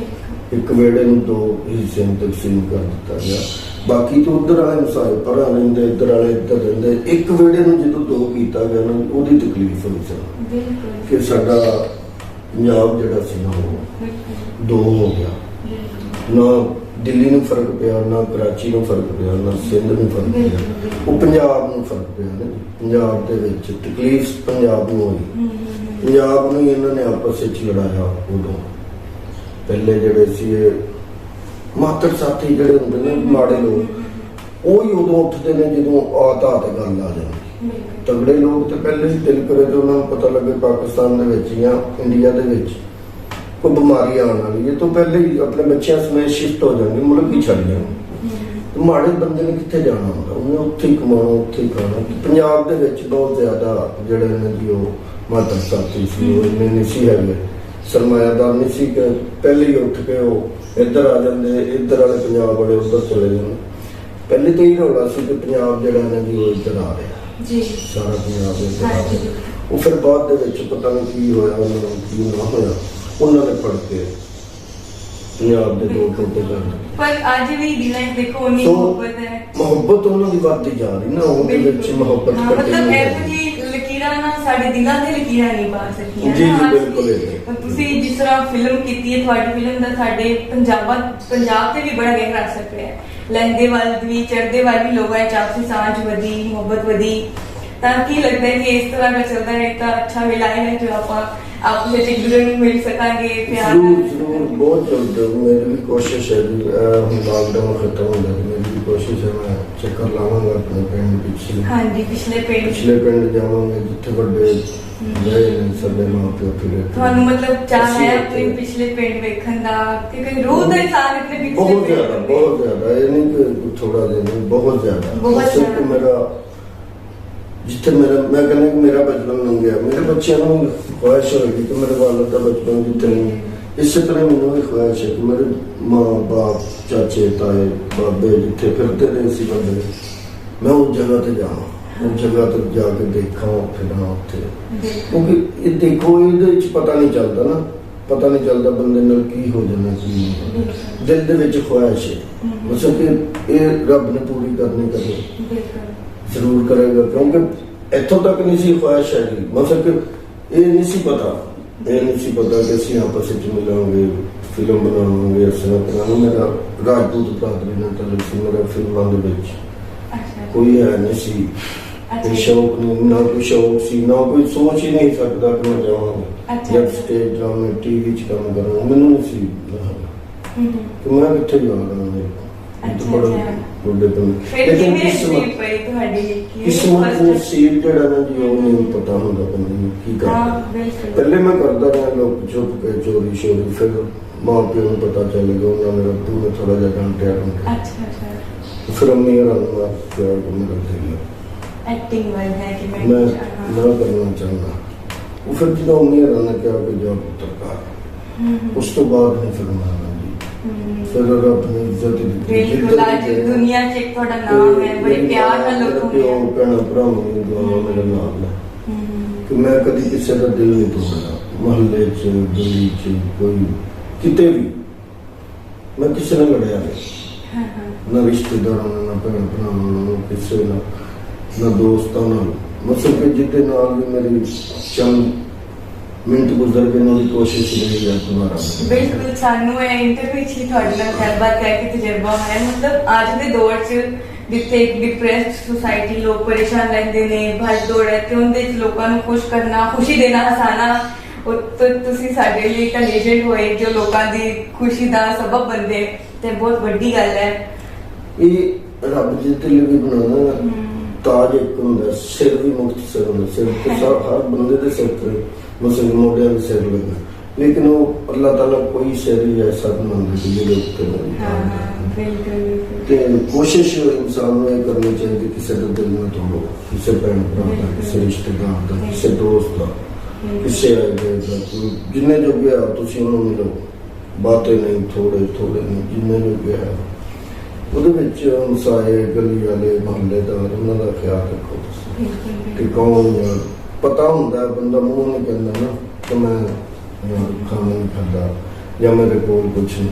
ਇੱਕ ਵੇੜੇ ਨੂੰ ਦੋ ਹਿੱਸਿਆਂ ਵਿੱਚ ਤਕਸੀਮ ਕਰ ਦਿੱਤਾ ਗਿਆ। ਬਾਕੀ ਤੋਂ ਉਧਰ ਵਾਲੇ ਮਸਾਲੇ ਪਰਾਂ ਰਹਿੰਦੇ, ਇੱਧਰ ਵਾਲੇ ਇੱਧਰ ਰਹਿੰਦੇ। ਇੱਕ ਵੇੜੇ ਨੂੰ ਜਦੋਂ ਦੋ ਕੀਤਾ ਗਿਆ ਨਾ, ਉਹਦੀ ਤਕਲੀਫ ਹੋਈ ਸੀ ਕਿ ਸਾਡਾ ਪੰਜਾਬ ਜਿਹੜਾ ਸੀ ਨਾ ਉਹ ਦੋ ਹੋ ਗਿਆ। ਨਾ ਦਿੱਲੀ ਨੂੰ ਫਰਕ ਪਿਆ, ਨਾ ਕਰਾਚੀ ਨੂੰ ਫਰਕ ਪਿਆ, ਨਾ ਸਿੰਧ ਨੂੰ ਫਰਕ ਪਿਆ, ਉਹ ਪੰਜਾਬ ਨੂੰ ਫਰਕ ਪਿਆ ਨਾ। ਪੰਜਾਬ ਦੇ ਵਿੱਚ ਤਕਲੀਫ ਪੰਜਾਬ ਨੂੰ ਹੋਈ, ਪੰਜਾਬ ਨੂੰ ਇਹਨਾਂ ਨੇ ਆਪਸ ਵਿੱਚ ਲੜਾਇਆ। ਉਦੋਂ ਪਹਿਲੇ ਜਿਹੜੇ ਸੀ ਇਹ ਮਾਤਰ ਸਾਥੀ ਜਿਹੜੇ ਹੁੰਦੇ ਨੇ ਮਾੜੇ ਲੋਕ, ਉਹ ਹੀ ਉਦੋਂ ਉੱਠਦੇ ਨੇ ਜਦੋਂ ਆਤਾ ਤੇ ਗੱਲ ਆ ਜਾਂਦੀ। ਤਗੜੇ ਲੋਕ ਤੇ ਪਹਿਲੇ ਹੀ ਦਿਲ ਕਰੇ ਤੇ ਉਹਨਾਂ ਨੂੰ ਪਤਾ ਲੱਗੇ ਪਾਕਿਸਤਾਨ ਦੇ ਵਿੱਚ ਜਾਂ ਇੰਡੀਆ ਦੇ ਵਿੱਚ ਕੋਈ ਬਿਮਾਰੀ ਆਉਣ ਵਾਲੀ ਹੈ, ਤੋਂ ਪਹਿਲੇ ਹੀ ਆਪਣੇ ਬੱਚਿਆਂ ਸਮੇਤ ਸ਼ਿਫਟ ਹੋ ਜਾਣਗੇ, ਮੁਲਕ ਹੀ ਛੱਡ ਜਾਣਗੇ। ਮਾੜੇ ਬੰਦੇ ਨੇ ਕਿੱਥੇ ਜਾਣਾ ਹੁੰਦਾ, ਉਹਨੇ ਉੱਥੇ ਹੀ ਕਮਾਉਣਾ, ਉੱਥੇ ਹੀ ਖਾਣਾ। ਪੰਜਾਬ ਦੇ ਵਿੱਚ ਬਹੁਤ ਜ਼ਿਆਦਾ ਜਿਹੜੇ ਨੇ ਜੀ ਉਹ ਮਾਤਰ ਸਾਥੀ ਸੀ, ਉਹ ਇੰਨੇ ਨਹੀਂ ਸੀ ਹੈਗੇ, ਸਰਮਾਇਆਦਾਰ ਨਹੀਂ ਸੀ ਕਿ ਪਹਿਲੇ ਹੀ ਉੱਠ ਕੇ ਉਹ ਇੱਧਰ ਆ ਜਾਂਦੇ, ਇੱਧਰ ਵਾਲੇ ਪੰਜਾਬ ਵਾਲੇ ਉੱਧਰ ਚਲੇ ਜਾਂਦੇ। ਪਹਿਲੇ ਤੋਂ ਹੀ ਰੌਲਾ ਸੀ ਕਿ ਪੰਜਾਬ ਜਿਹੜਾ ਨਾ ਜੀ ਉਹ ਇੱਧਰ ਆ ਰਿਹਾ ਜੀ, ਸਾਰਾ ਪੰਜਾਬ ਇੱਧਰ ਆ ਰਿਹਾ। ਉਹ ਫਿਰ ਬਾਅਦ ਦੇ ਵਿੱਚ ਪਤਾ ਨਹੀਂ ਕੀ ਹੋਇਆ, ਉਹਨਾਂ ਨੂੰ ਕੀ ਨਾ ਹੋਇਆ, ਉਹਨਾਂ ਨੇ ਫੜ ਕੇ ਪੰਜਾਬ ਦੇ ਦੋ ਟੋਟੇ ਕਰ ਦਿੱਤੇ। ਪਰ ਅੱਜ ਵੀ ਦਿਲਾਂ 'ਚ ਦੇਖੋ ਉਨੀ ਸੋ, ਮੁਹੱਬਤ ਹੈ, ਮੁਹੱਬਤ ਉਹਨਾਂ ਦੀ ਵੱਧਦੀ ਜਾ ਰਹੀ ਨਾ, ਉਹਦੇ ਵਿੱਚ ਮੁਹੱਬਤ ਹਾਂ, ਘੱਟਦੀ ਮਤਲਬ ਨਹੀਂ ਇਹੋ ਜਿਹੀ ਲਕੀਰਾਂ ਨਾ ਸਾਡੇ ਦਿਲਾਂ ਤੇ ਲਕੀਰਾਂ ਨਹੀਂ ਪਾ ਸਕੀਆਂ ਜੀ, ਨਾ। ਜੀ, ਅੱਜ ਬਿਲਕੁਲ ਵੀ ਇਹ। ਤੁਸੀਂ ਜਿਸ ਤਰ੍ਹਾਂ ਫਿਲਮ ਕੀਤੀ ਹੈ, ਤੁਹਾਡੀ ਫਿਲਮ ਦਾ ਸਾਡੇ ਪੰਜਾਬ ਤੇ ਵੀ ਬੜਾ ਗਹਿਰਾ ਅਸਰ ਪਿਆ ਹੈ। ਲਹਿੰਦੇ ਵੱਲ ਵੀ ਚੜ੍ਹਦੇ ਵੱਲ ਵੀ ਲੋਕਾਂ 'ਚ ਆਪਸੀ ਸਾਂਝ ਵਧੀ, ਮੁਹੱਬਤ ਵਧੀ। ਤਾਂ ਕੀ ਲੱਗਦਾ ਹੈ ਕਿ ਇਸ ਤਰ੍ਹਾਂ ਦਾ ਚੱਲਦਾ ਹੈ ਤਾਂ ਅੱਛਾ ਵੇਲਾ ਹੈ ਜੋ ਆਪਾਂ ਆਪਸ ਵਿੱਚ ਇੱਕ ਦੂਜੇ ਨੂੰ ਮਿਲ ਸਕਾਂਗੇ, ਪਿਆਰ ਜ਼ਰੂਰ ਨਾਲ। ਜ਼ਰੂਰ, ਬਹੁਤ ਜਲਦ ਮੇਰੀ ਵੀ ਕੋਸ਼ਿਸ਼ ਹੈ ਜੀ। ਹੁਣ ਲਾਕਡਾਊਨ ਖਤਮ ਹੋ ਗਿਆ, ਮੇਰੀ ਵੀ ਕੋਸ਼ਿਸ਼ ਹੈ ਮੈਂ ਚੱਕਰ ਲਾਵਾਂਗਾ ਆਪਣੇ ਪਿੰਡ ਪਿੱਛੇ, ਹਾਂਜੀ, ਪਿਛਲੇ ਪਿੰਡ ਜਾਵਾਂਗੇ ਜਿੱਥੇ ਵੱਡੇ ਗਏ ਨੇ ਸਾਡੇ ਮਾਂ ਪਿਓ ਫਿਰ। ਤੁਹਾਨੂੰ ਮਤਲਬ ਚਾਹ ਅਸੀਂ ਹੈ ਉੱਥੇ- ਆਪਣੇ ਪਿਛਲੇ ਪਿੰਡ ਵੇਖਣ ਦਾ, ਕਿਉਂਕਿ ਰੂਹ ਦਾ ਇਨਸਾਨ ਇਤਨੇ ਪਿਛਲੇ ਬਹੁਤ ਪਿੰਡ ਜ਼ਿਆਦਾ, ਹੁੰਦੇ। ਬਹੁਤ ਜ਼ਿਆਦਾ, ਇਹ ਨਹੀਂ ਕਿ ਥੋੜਾ ਜਿਹਾ ਨਹੀਂ, ਬਹੁਤ ਜ਼ਿਆਦਾ। ਬਹੁਤ ਸਿਰਫ ਜ਼ਿਆਦਾ। ਮੇਰਾ ਜਿੱਥੇ ਮੈਂ ਕਹਿੰਦਾ ਕਿ ਮੇਰਾ ਬਚਪਨ ਲੰਘਿਆ, ਮੇਰੇ ਬੱਚਿਆਂ ਨੂੰ ਖੁਆਇਸ਼ ਹੋਏਗੀ ਕਿ ਮੇਰੇ ਵਾਲਦ ਦਾ ਬਚਪਨ ਜਿੱਥੇ ਨਹੀਂ, ਇਸੇ ਤਰ੍ਹਾਂ ਮੈਨੂੰ ਵੀ ਖੁਆਇਸ਼ ਹੈ ਕਿ ਮੇਰੇ ਮਾਂ ਬਾਪ, ਚਾਚੇ, ਤਾਏ, ਬਾਬੇ ਜਿੱਥੇ ਫਿਰਦੇ ਰਹੇ ਸੀ ਬੰਦੇ, ਮੈਂ ਉਸ ਜਗ੍ਹਾ ਤੇ ਜਾਵਾਂ, ਉਸ ਜਗ੍ਹਾ ਤੇ ਜਾ ਕੇ ਦੇਖਾਂ, ਫਿਰਾਂ ਉੱਥੇ। ਕਿਉਂਕਿ ਇਹ ਦੇਖੋ, ਇਹਦੇ ਵਿੱਚ ਪਤਾ ਨਹੀਂ ਚੱਲਦਾ ਨਾ, ਪਤਾ ਨਹੀਂ ਚੱਲਦਾ ਬੰਦੇ ਨਾਲ ਕੀ ਹੋ ਜਾਣਾ, ਕੀ ਨਹੀਂ। ਦਿਲ ਦੇ ਵਿੱਚ ਖੁਆਇਸ਼ ਹੈ, ਮਤਲਬ ਕਿ ਇਹ ਰੱਬ ਨੇ ਪੂਰੀ ਕਰਨੀ ਕਦੇ ਜ਼ਰੂਰ ਕਰੇਗਾ, ਕਿਉਂਕਿ ਇੱਥੋਂ ਤੱਕ ਨਹੀਂ ਸੀ ਖੁਆਇਸ਼ ਹੈਗੀ। ਮਤਲਬ ਕਿ ਇਹ ਨਹੀਂ ਸੀ ਪਤਾ ਕਿ ਅਸੀਂ ਆਪਸ ਵਿੱਚ ਮਿਲਾਂਗੇ, ਫਿਲਮ ਬਣਾਵਾਂਗੇ, ਇਸ ਤਰ੍ਹਾਂ ਕਰਾਂਗੇ। ਮੇਰਾ ਰਾਜਪੂਤ ਬਰਾਦਰੀ ਨਾਲ ਤਾਲੁਕ ਸੀ, ਮੇਰਾ ਫਿਲਮਾਂ ਦੇ ਵਿੱਚ ਕੋਈ ਹੈ ਨਹੀਂ ਸੀ, ਕੋਈ ਸ਼ੌਕ ਨਹੀਂ, ਨਾ ਕੋਈ ਸ਼ੌਕ ਸੀ, ਨਾ ਕੋਈ ਸੋਚ ਹੀ ਨਹੀਂ ਸਕਦਾ ਕਿ ਮੈਂ ਜਾਵਾਂਗਾ ਜਦ ਸਟੇਜ ਡਰਾਮੇ ਟੀਵੀ 'ਚ ਕੰਮ ਕਰਾਂਗਾ, ਮੈਨੂੰ ਨਹੀਂ ਸੀ ਕਿ ਮੈਂ ਕਿੱਥੇ ਜਾਵਾਂਗਾ। ਵੱਡੇ ਕਿਸਮਤ ਨਸੀਬ ਜਿਹੜਾ ਨਾ ਜੀ, ਉਹ ਨਹੀਂ ਪਤਾ ਹੁੰਦਾ ਬੰਦੇ ਨੂੰ ਕੀ ਕਰਦਾ। ਪਹਿਲੇ ਮੈਂ ਕਰਦਾ ਰਿਹਾ ਲੋਕ ਚੁੱਪ ਕੇ ਚੋਰੀ ਸ਼ੋਰੀ, ਫਿਰ ਮਾਂ ਪਿਓ ਨੂੰ ਪਤਾ ਚੱਲ ਗਿਆ, ਉਹਨਾਂ ਨੇ ਰੱਬੂ ਨੇ ਥੋੜਾ ਜਿਹਾ ਘੰਟਿਆ ਫਿਰ ਅੰਮੀ ਹੋਰਾਂ ਨੂੰ ਕਿਹਾ ਕਿ ਮੇਰਾ ਦਿਲ ਐਕਟਿੰਗ ਵੱਲ ਹੈ ਕਿ ਮੈਂ ਨਾ ਕਰਨਾ ਚਾਹੁੰਦਾ। ਉਹ ਫਿਰ ਜਦੋਂ ਅੰਮੀ ਹੋਰਾਂ ਨੇ ਕਿਹਾ ਕਿ ਜਾ ਪੁੱਤਰ ਕਰ, ਉਸ ਤੋਂ ਬਾਅਦ ਨਹੀਂ ਫਿਰ ਮੈਂ ਫਿਰ ਰੱਬ ਨੇ ਇੱਜ਼ਤ ਦਿੱਤੀ। ਬਿਲਕੁਲ, ਅੱਜ ਦੁਨੀਆ 'ਚ ਇੱਕ ਤੁਹਾਡਾ ਨਾਮ ਹੈ, ਬੜੇ ਪਿਆਰ ਨਾਲ ਲੋਕ ਹੁੰਦੇ ਪਿਓ ਭੈਣਾਂ ਭਰਾਵਾਂ ਨੂੰ ਦੁਆਵਾਂ ਮੇਰੇ ਨਾਲ ਨੇ ਕਿ ਮੈਂ ਕਦੀ ਕਿਸੇ ਦਾ ਦਿਲ ਨਹੀਂ ਤੋੜਦਾ। ਮੁਹੱਲੇ 'ਚ, ਗਲੀ 'ਚ, ਕੋਈ ਕਿਤੇ ਵੀ ਮੈਂ ਕਿਸੇ ਨਾਲ ਲੜਿਆ ਨਹੀਂ, ਨਾ ਰਿਸ਼ਤੇਦਾਰਾਂ ਨਾਲ, ਨਾ ਭੈਣ ਭਰਾਵਾਂ ਨਾਲ, ਕਿਸੇ ਨਾਲ, ਨਾ ਦੋਸਤਾਂ ਨਾਲ। ਮਤਲਬ ਕਿ ਜਿਹਦੇ ਨਾਲ ਵੀ ਮੇਰੀ ਚੰਦ ਮਿੰਟ ਗੁਜ਼ਰ ਗਏ, ਉਹਦੀ ਕੋਸ਼ਿਸ਼ ਰਹੀ ਹੈ ਦੁਬਾਰਾ। ਬਿਲਕੁਲ, ਸਾਨੂੰ ਇਹ ਇੰਟਰਵਿਊ 'ਚ ਹੀ ਤੁਹਾਡੇ ਨਾਲ ਗੱਲਬਾਤ ਕਰਕੇ ਤਜਰਬਾ ਹੈ। ਮਤਲਬ ਅੱਜ ਦੇ ਦੌਰ 'ਚ ਜਿੱਥੇ ਇੱਕ ਡਿਪਰੈਸਡ ਸੁਸਾਇਟੀ, ਲੋਕ ਪਰੇਸ਼ਾਨ ਰਹਿੰਦੇ ਨੇ, ਭੱਜ ਦੌੜ ਹੈ, ਤੇ ਉਹਦੇ 'ਚ ਲੋਕਾਂ ਨੂੰ ਖੁਸ਼ ਕਰਨਾ, ਖੁਸ਼ੀ ਦੇਣਾ, ਹਸਾਣਾ, ਤੁਸੀਂ ਸਾਡੇ ਲਈ ਇੱਕ ਏਜੰਟ ਹੋਏ ਜੋ ਲੋਕਾਂ ਦੀ ਖੁਸ਼ੀ ਦਾ ਸਬਬ ਬਣਦੇ, ਤੇ ਬਹੁਤ ਵੱਡੀ ਗੱਲ ਹੈ। ਇਹ ਰੱਬ ਜੀ ਤੇ ਲਈ ਵੀ ਬਣਾਉਣਾ ਤਾਜ ਇੱਕ ਹੁੰਦਾ, ਸਿਰ ਵੀ ਮੁਕਤਸਰ ਹੁੰਦਾ, ਸਿਰ ਤੇ ਹਰ ਬੰਦੇ ਦੇ ਸਿਰ ਤੇ ਮਸਲ ਮੋਢਿਆਂ ਦੇ ਸਿਰ ਲੱਗਾ, ਲੇਕਿਨ ਉਹ ਅੱਲਾਹ ਤਾਲਾ ਕੋਈ ਸਿਰ ਹੀ ਐਸਾ ਬਣਾਉਂਦਾ ਕਿ ਜਿਹਦੇ ਉੱਤੇ ਤੇ ਕੋਸ਼ਿਸ਼ ਇਨਸਾਨ ਨੂੰ ਇਹ ਕਰਨੀ ਚਾਹੀਦੀ ਕਿਸੇ ਦਾ ਦਿਲ ਨਾ ਤੋੜੋ, ਕਿਸੇ ਭੈਣ ਭਰਾ ਦਾ, ਕਿਸੇ ਰਿਸ਼ਤੇਦਾਰ ਦਾ, ਕਿਸੇ ਦੋਸਤ ਦਾ, ਕਿਸੇ ਆਏ ਦਾ, ਜਿੰਨੇ ਜੋਗੇ ਆ ਤੁਸੀਂ ਉਹਨੂੰ ਮਿਲੋ, ਬਾतें ਨਹੀਂ, ਥੋੜੇ ਨਹੀਂ, ਜਿੰਨੇ ਜੋਗੇ ਆ ਉਹਦੇ ਵਿੱਚ ਹਮਸਾਏ, ਗਲੀ ਵਾਲੇ, ਮੁਹੱਲੇਦਾਰ, ਉਹਨਾਂ ਦਾ ਖਿਆਲ ਰੱਖੋ ਤੁਸੀਂ ਕਿ ਕੌਣ ਯਾਰ। ਪਤਾ ਹੁੰਦਾ ਬੰਦਾ ਮੂੰਹ ਨਹੀਂ ਕਹਿੰਦਾ ਨਾ ਕਿ ਮੈਂ ਖਾਣਾ ਨਹੀਂ ਖਾਂਦਾ ਜਾਂ ਮੇਰੇ ਕੋਲ ਕੁਛ ਨਹੀਂ,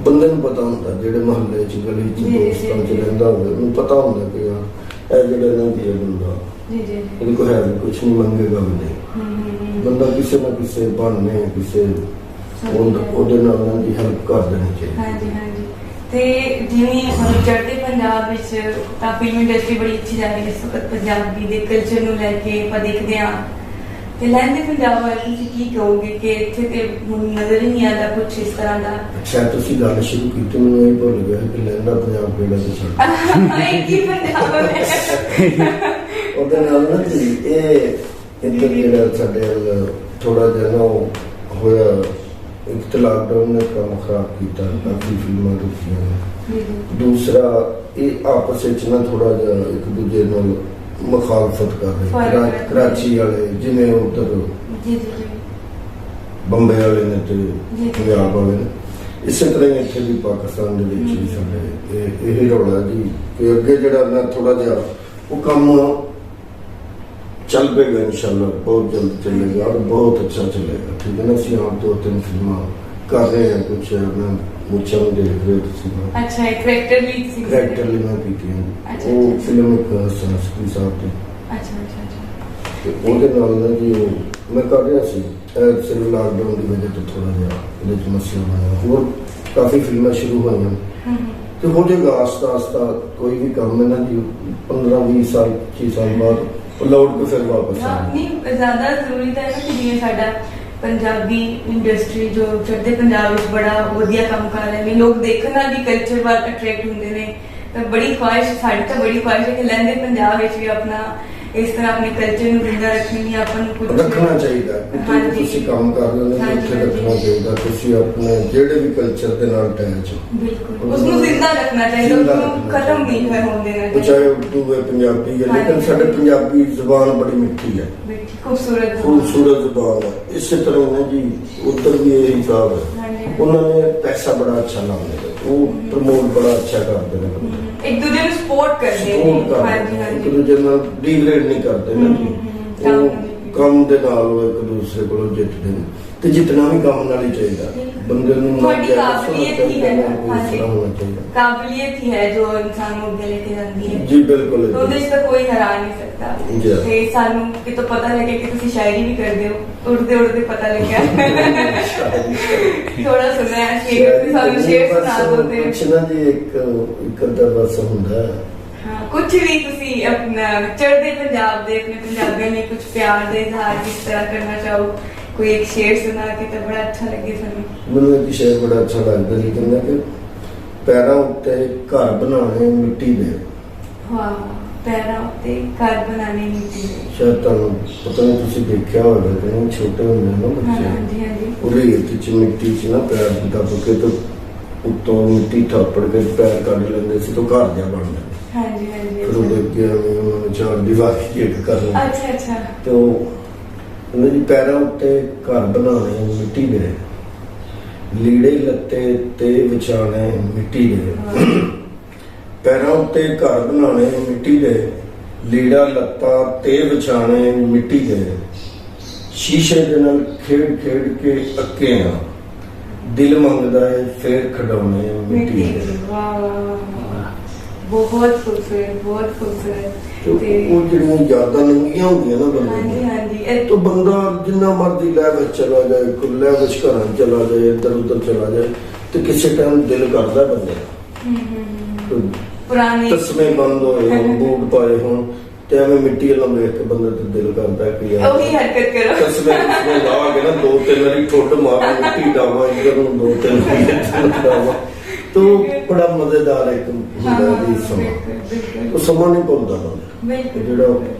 ਬੰਦੇ ਨੂੰ ਪਤਾ ਹੁੰਦਾ, ਜਿਹੜੇ ਮੁਹੱਲੇ 'ਚ, ਗਲੀ 'ਚ, ਦੋਸਤਾਂ 'ਚ ਰਹਿੰਦਾ ਹੋਵੇ, ਉਹਨੂੰ ਪਤਾ ਹੁੰਦਾ ਕਿ ਯਾਰ ਇਹ ਜਿਹੜਾ ਨਾ ਕੀ ਬੰਦਾ ਇਹਦੇ ਕੋਲ ਹੈ ਵੀ ਕੁਛ ਨਹੀਂ, ਮੰਗੇਗਾ ਵੀ ਨਹੀਂ। ਬੰਦਾ ਕਿਸੇ ਨਾ ਕਿਸੇ ਬਹਾਨੇ ਕਿਸੇ ਉਹਦੇ ਨਾਲ ਨਾ ਦੀ ਹੈਲਪ ਕਰ ਦੇਣੀ ਚਾਹੀਦੀ। ਤੇ ਜਿਵੇਂ ਹੁਣ ਚੜ੍ਹਦੇ ਪੰਜਾਬ ਵਿੱਚ ਤਾਂ ਫਿਲਮ ਇੰਡਸਟਰੀ ਬੜੀ ਅੱਛੀ ਜਾ ਰਹੀ ਹੈ ਇਸ ਵਕਤ, ਪੰਜਾਬੀ ਦੇ ਕਲਚਰ ਨੂੰ ਲੈ ਕੇ ਆਪਾਂ ਦੇਖਦੇ ਹਾਂ। ਤੇ ਲਹਿੰਦੇ ਪੰਜਾਬ ਬਾਰੇ ਤੁਸੀਂ ਕੀ ਕਹੋਗੇ ਕਿ ਇੱਥੇ ਤੇ ਹੁਣ ਨਜ਼ਰ ਹੀ ਨਹੀਂ ਆਉਂਦਾ ਕੁਛ ਇਸ ਤਰ੍ਹਾਂ ਦਾ? ਅੱਛਾ, ਤੁਸੀਂ ਗੱਲ ਸ਼ੁਰੂ ਕੀਤੀ, ਮੈਨੂੰ ਇਹ ਭੁੱਲ ਗਿਆ ਕਿ ਲਹਿੰਦਾ ਪੰਜਾਬ ਕਿਹੜਾ ਤੇ ਛੱਡ ਕੀ ਪੰਜਾਬ ਹੈ ਉਹਦੇ ਨਾਲ ਨਾ ਜੀ ਇਹ ਇੱਧਰ ਜਿਹੜਾ ਸਾਡੇ ਥੋੜਾ ਜਿਹਾ ਨਾ ਹੋਇਆ, ਇੱਕ ਤਾਂ ਲਾਕਡਾਊਨ ਨੇ ਕੰਮ ਖਰਾਬ ਕੀਤਾ, ਕਾਫੀ ਫਿਲਮਾਂ ਰੁਕੀਆਂ ਨੇ। ਦੂਸਰਾ ਇਹ ਆਪਸ ਵਿੱਚ ਨਾ ਥੋੜਾ ਜਿਹਾ ਇੱਕ ਦੂਜੇ ਨਾਲ ਮੁਖਾਲਫਤ ਕਰ ਰਹੇ, ਕਰਾਚੀ ਵਾਲੇ ਜਿਵੇਂ ਉੱਧਰ ਬੰਬੇ ਵਾਲੇ ਨੇ ਤੇ ਪੰਜਾਬ ਵਾਲੇ ਨੇ, ਇਸੇ ਤਰ੍ਹਾਂ ਹੀ ਇੱਥੇ ਵੀ ਪਾਕਿਸਤਾਨ ਦੇ ਵਿੱਚ ਵੀ ਸਾਡੇ ਇਹ ਰੌਲਾ ਜੀ ਕਿ ਅੱਗੇ ਜਿਹੜਾ ਨਾ ਥੋੜਾ ਜਿਹਾ ਉਹ ਕੰਮ ਚੱਲ ਪਏਗਾ, ਇਨਸ਼ਾਅੱਲਾ ਬਹੁਤ ਜਲਦ ਚੱਲੇਗਾ ਔਰ ਬਹੁਤ ਅੱਛਾ ਚੱਲੇਗਾ। ਠੀਕ ਹੈ ਨਾ, ਅਸੀਂ ਆਪ 2-3 ਫਿਲਮਾਂ ਕਰ ਰਹੇ ਹਾਂ, ਕੁਛ ਮੁੱਛਾਂ ਨੂੰ ਦੇਖ ਰਹੇ ਹੋ ਤੁਸੀਂ ਅੱਛਾ ਇਹ ਕਰੈਕਟਰ ਲਈ ਸੀ ਕਰੈਕਟਰ ਲਈ ਮੈਂ ਕੀਤੀ ਅੱਛਾ, ਹੈ ਉਹ ਅੱਛਾ। ਫਿਲਮ ਇੱਕ ਸੰਸਕ੍ਰਿਤ ਸਾਹਿਬ ਦੀ ਅੱਛਾ ਅੱਛਾ ਅੱਛਾ ਤੇ ਉਹਦੇ ਨਾਲ ਨਾ ਜੀ ਉਹ ਮੈਂ ਕਰ ਰਿਹਾ ਸੀ ਸਿਰਫ ਲਾਕਡਾਊਨ ਦੀ ਵਜ੍ਹਾ ਤੋਂ ਥੋੜਾ ਜਿਹਾ ਇਹਦੇ ਚ ਮਸਲਾ ਬਣਿਆ ਹੋਰ ਕਾਫੀ ਫਿਲਮਾਂ ਸ਼ੁਰੂ ਹੋਈਆਂ ਤੇ ਹੋ ਜਾਏਗਾ ਆਸਤਾ ਆਸਤਾ ਕੋਈ ਵੀ ਕੰਮ ਹੈ ਨਾ ਜੀ 15-20 ਸਾਲ 25 ਸਾਲ ਬਾਅਦ ਉਹ ਲੌਟ ਕੇ ਫਿਰ ਵਾਪਸ ਆਏ ਨਹੀਂ ਜ਼ਿਆਦਾ ਜ਼ਰੂਰੀ ਤਾਂ ਹੈ ਨਾ ਕਿ ਜਿਵੇਂ ਸਾਡਾ ਪੰਜਾਬੀ ਇੰਡਸਟਰੀ ਜੋ ਚੜ੍ਹਦੇ ਪੰਜਾਬ ਵਿੱਚ ਬੜਾ ਵਧੀਆ ਕੰਮ ਕਰ ਰਹੇ ਨੇ ਲੋਕ ਦੇਖਣ ਨਾਲ ਵੀ ਕਲਚਰ ਵੱਲ ਅਟਰੈਕਟ ਹੁੰਦੇ ਨੇ ਤਾਂ ਬੜੀ ਖੁਆਇਸ਼ ਸਾਡੀ ਤਾਂ ਬੜੀ ਖੁਆਇਸ਼ ਹੈ ਕਿ ਲਹਿੰਦੇ ਪੰਜਾਬ ਵਿੱਚ ਵੀ ਆਪਣਾ ਇਸ ਤਰ੍ਹਾਂ ਆਪਣੇ ਕਲਚਰ ਨੂੰ ਜ਼ਿੰਦਾ ਰੱਖਣ ਲਈ ਆਪਾਂ ਨੂੰ ਕੁਝ ਰੱਖਣਾ ਚਾਹੀਦਾ ਕਿਉਂਕਿ ਤੁਸੀਂ ਕੰਮ ਕਰ ਰਹੇ ਹੋ ਉੱਥੇ ਰੱਖਣਾ ਚਾਹੀਦਾ ਤੁਸੀਂ ਆਪਣੇ ਜਿਹੜੇ ਵੀ ਕਲਚਰ ਦੇ ਨਾਲ ਅਟੈਚ ਹੋ ਬਿਲਕੁਲ ਉਸ ਨੂੰ ਜ਼ਿੰਦਾ ਰੱਖਣਾ ਚਾਹੀਦਾ ਉਸ ਨੂੰ ਖਤਮ ਨਹੀਂ ਹੋਣ ਦੇਣਾ ਚਾਹੀਦਾ ਚਾਹੇ ਉਰਦੂ ਹੈ ਪੰਜਾਬੀ ਹੈ ਲੇਕਿਨ ਸਾਡੇ ਪੰਜਾਬੀ ਜ਼ੁਬਾਨ ਬੜੀ ਮਿੱਠੀ ਹੈ ਖੂਬਸੂਰਤ ਜ਼ੁਬਾਨ ਹੈ ਇਸੇ ਤਰ੍ਹਾਂ ਨਾ ਜੀ ਉੱਧਰ ਵੀ ਇਹ ਹਿਸਾਬ ਹੈ ਉਹਨਾਂ ਨੇ ਪੈਸਾ ਬੜਾ ਅੱਛਾ ਲਾਉਂਦੇ ਉਹ ਪ੍ਰਮੋਟ ਬੜਾ ਅੱਛਾ ਕਰਦੇ ਨੇ ਇੱਕ ਦੂਜੇ ਨੂੰ ਸਪੋਰਟ ਕਰਦੇ ਨੇ ਹਾਂਜੀ ਇੱਕ ਦੂਜੇ ਨਾਲ ਡੀਗਰੇਡ ਨਹੀਂ ਕਰਦੇ ਨਾ ਜੀ ਉਹ ਕੰਮ ਦੇ ਨਾਲ ਉਹ ਇੱਕ ਦੂਸਰੇ ਕੋਲੋਂ ਜਿੱਤਦੇ ਨੇ ਤੇ ਜਿੱਤਣਾ ਵੀ ਕੰਮ ਨਾਲ ਹੀ ਚਾਹੀਦਾ ਬੰਦੇ ਨੂੰ ਤੁਹਾਡੀ ਕਾਬਲੀਅਤ ਹੀ ਹੈ ਹੋਣਾ ਚਾਹੀਦਾ ਕਾਬਲੀਅਤ ਹੀ ਹੈ ਜੋ ਇਨਸਾਨ ਨੂੰ ਅੱਗੇ ਲੈ ਕੇ ਜਾਂਦੀ ਹੈ ਜੀ ਬਿਲਕੁਲ ਉਹਦੇ ਵਿੱਚ ਤਾਂ ਕੋਈ ਹਰਾ ਨਹੀਂ ਸਕਦਾ ਤੇ ਸਾਨੂੰ ਕਿਤੋਂ ਪਤਾ ਲੱਗਿਆ ਕਿ ਤੁਸੀਂ ਸ਼ਾਇਰੀ ਵੀ ਕਰਦੇ ਹੋ ਉੜਦੇ ਉੜਦੇ ਪਤਾ ਲੱਗਿਆ ਥੋੜਾ ਸੁਣਿਆ ਸ਼ੇਰ ਤੁਸੀਂ ਸਾਨੂੰ ਸ਼ੇਰ ਸੁਣਾ ਦੋ ਤੇ ਕੁਛ ਨਾ ਜੀ ਇੱਕ ਅੱਧਾ ਬਸ ਹੁੰਦਾ ਹਾਂ ਕੁਝ ਵੀ ਤੁਸੀਂ ਆਪਣਾ ਚੜ੍ਹਦੇ ਪੰਜਾਬ ਦੇ ਆਪਣੇ ਪੰਜਾਬੀਆਂ ਲਈ ਕੁਝ ਪਿਆਰ ਦੇ ਇਜ਼ਹਾਰ ਕਿਸ ਤਰ੍ਹਾਂ ਕਰਨਾ ਚਾਹੋ ਕੋਈ ਇੱਕ ਸ਼ੇਰ ਸੁਣਾ ਕੇ ਤਾਂ ਬੜਾ ਅੱਛਾ ਲੱਗੇ ਸਾਨੂੰ ਮੈਨੂੰ ਇੱਕ ਸ਼ੇਰ ਬੜਾ ਅੱਛਾ ਲੱਗਦਾ ਜੀ ਕਹਿੰਦਾ ਕਿ ਪੈਰਾਂ ਉੱਤੇ ਘਰ ਬਣਾਉਣੇ ਮਿੱਟੀ ਦੇ ਵਾਹ ਪੈਰਾਂ ਉੱਤੇ ਘਰ ਬਣਾਉਣੇ ਮਿੱਟੀ ਦੇ ਸ਼ਾਇਦ ਤੁਹਾਨੂੰ ਪਤਾ ਨਹੀਂ ਤੁਸੀਂ ਦੇਖਿਆ ਹੋਵੇਗਾ ਕਿ ਛੋਟੇ ਹੁੰਦੇ ਨਾ ਬੱਚੇ ਹਾਂਜੀ ਹਾਂਜੀ ਉਹ ਰੇਤ ਚ ਮਿੱਟੀ ਚ ਨਾ ਪੈਰ ਦੱਬ ਕੇ ਤੇ ਉੱਤੋਂ ਮਿੱਟੀ ਥਾਪੜ ਕੇ ਪੈਰ ਕੱਢ ਲੈਂਦੇ ਸੀ ਤਾਂ ਘਰ ਜਾ ਬਣਦਾ ਹਾਂਜੀ ਹਾਂਜੀ ਫਿਰ ਉਹਦੇ ਅੱਗੇ ਉਹਨਾਂ ਨੂੰ ਚਾਰ ਦੀਵਾਰੀ ਇੱਕ ਕਰਨਾ ਅੱਛਾ ਅੱਛਾ ਤੇ ਉਹ ਉਹਨਾਂ ਦੀ ਪੈਰਾਂ ਉੱਤੇ ਘਰ ਬਣਾਉਣੇ ਮਿੱਟੀ ਦੇ ਲੀੜੇ ਲੱਤੇ ਤੇ ਵਿਛਾਣੇ ਮਿੱਟੀ ਦੇ ਪੈਰਾਂ ਉੱਤੇ ਘਰ ਬਣਾਉਣੇ ਮਿੱਟੀ ਦੇ ਲੀੜਾ ਲੱਤਾ ਤੇ ਵਿਛਾਣੇ ਮਿੱਟੀ ਦੇ ਸ਼ੀਸ਼ੇ ਦੇ ਨਾਲ ਖੇਡ ਖੇਡ ਕੇ ਅੱਕੇ ਆ ਦਿਲ ਮੰਗਦਾ ਹੈ ਫੇਰ ਖਡਾਉਣੇ ਮਿੱਟੀ ਦੇ ਬਹੁਤ ਖੂਬਸੂਰਤ ਤੇ ਉਹ ਜਿਹੜੀਆਂ ਯਾਦਾਂ ਲੰਘੀਆਂ ਹੁੰਦੀਆਂ ਨਾ ਬੰਦੇ ਹਾਂਜੀ ਹਾਂਜੀ ਤਾਂ ਬੰਦਾ ਜਿੰਨਾ ਮਰਜ਼ੀ ਲੈ ਵਿੱਚ ਚਲਾ ਜਾਏ ਖੁੱਲੇ ਵਿੱਚ ਘਰਾਂ ਚਲਾ ਜਾਏ ਇੱਧਰ ਉੱਧਰ ਚਲਾ ਜਾਏ ਤੇ ਕਿਸੇ ਟਾਈਮ ਦਿਲ ਕਰਦਾ ਬੰਦੇ ਦਾ ਪੁਰਾਣੇ ਤਸਮੇ ਬੰਦ ਹੋਏ ਹੋਣ ਬੂਟ ਪਾਏ ਹੋਣ ਤੇ ਐਵੇਂ ਮਿੱਟੀ ਵਾਲਾ ਵੇਖ ਕੇ ਬੰਦੇ ਤੇ ਦਿਲ ਕਰਦਾ ਕਿ ਯਾਰ ਉਹੀ ਹਰਕਤ ਕਰੋ ਤਸਮੇ ਲਾ ਕੇ ਨਾ 2-3 ਵਾਰੀ ਠੁੱਡ ਮਾਰ ਮਿੱਟੀ ਡਾਵਾਂ ਇੱਧਰ ਨੂੰ 2-3 ਵਾਰੀ ਡਾਵਾਂ तो बड़ा मजेदार एक ਹੁੰਦਾ ਜੀ ਸਮਾਂ ਉਹ ਸਮਾਂ ਨਹੀਂ ਭੁੱਲਦਾ ਬੰਦਾ ਜਿਹੜਾ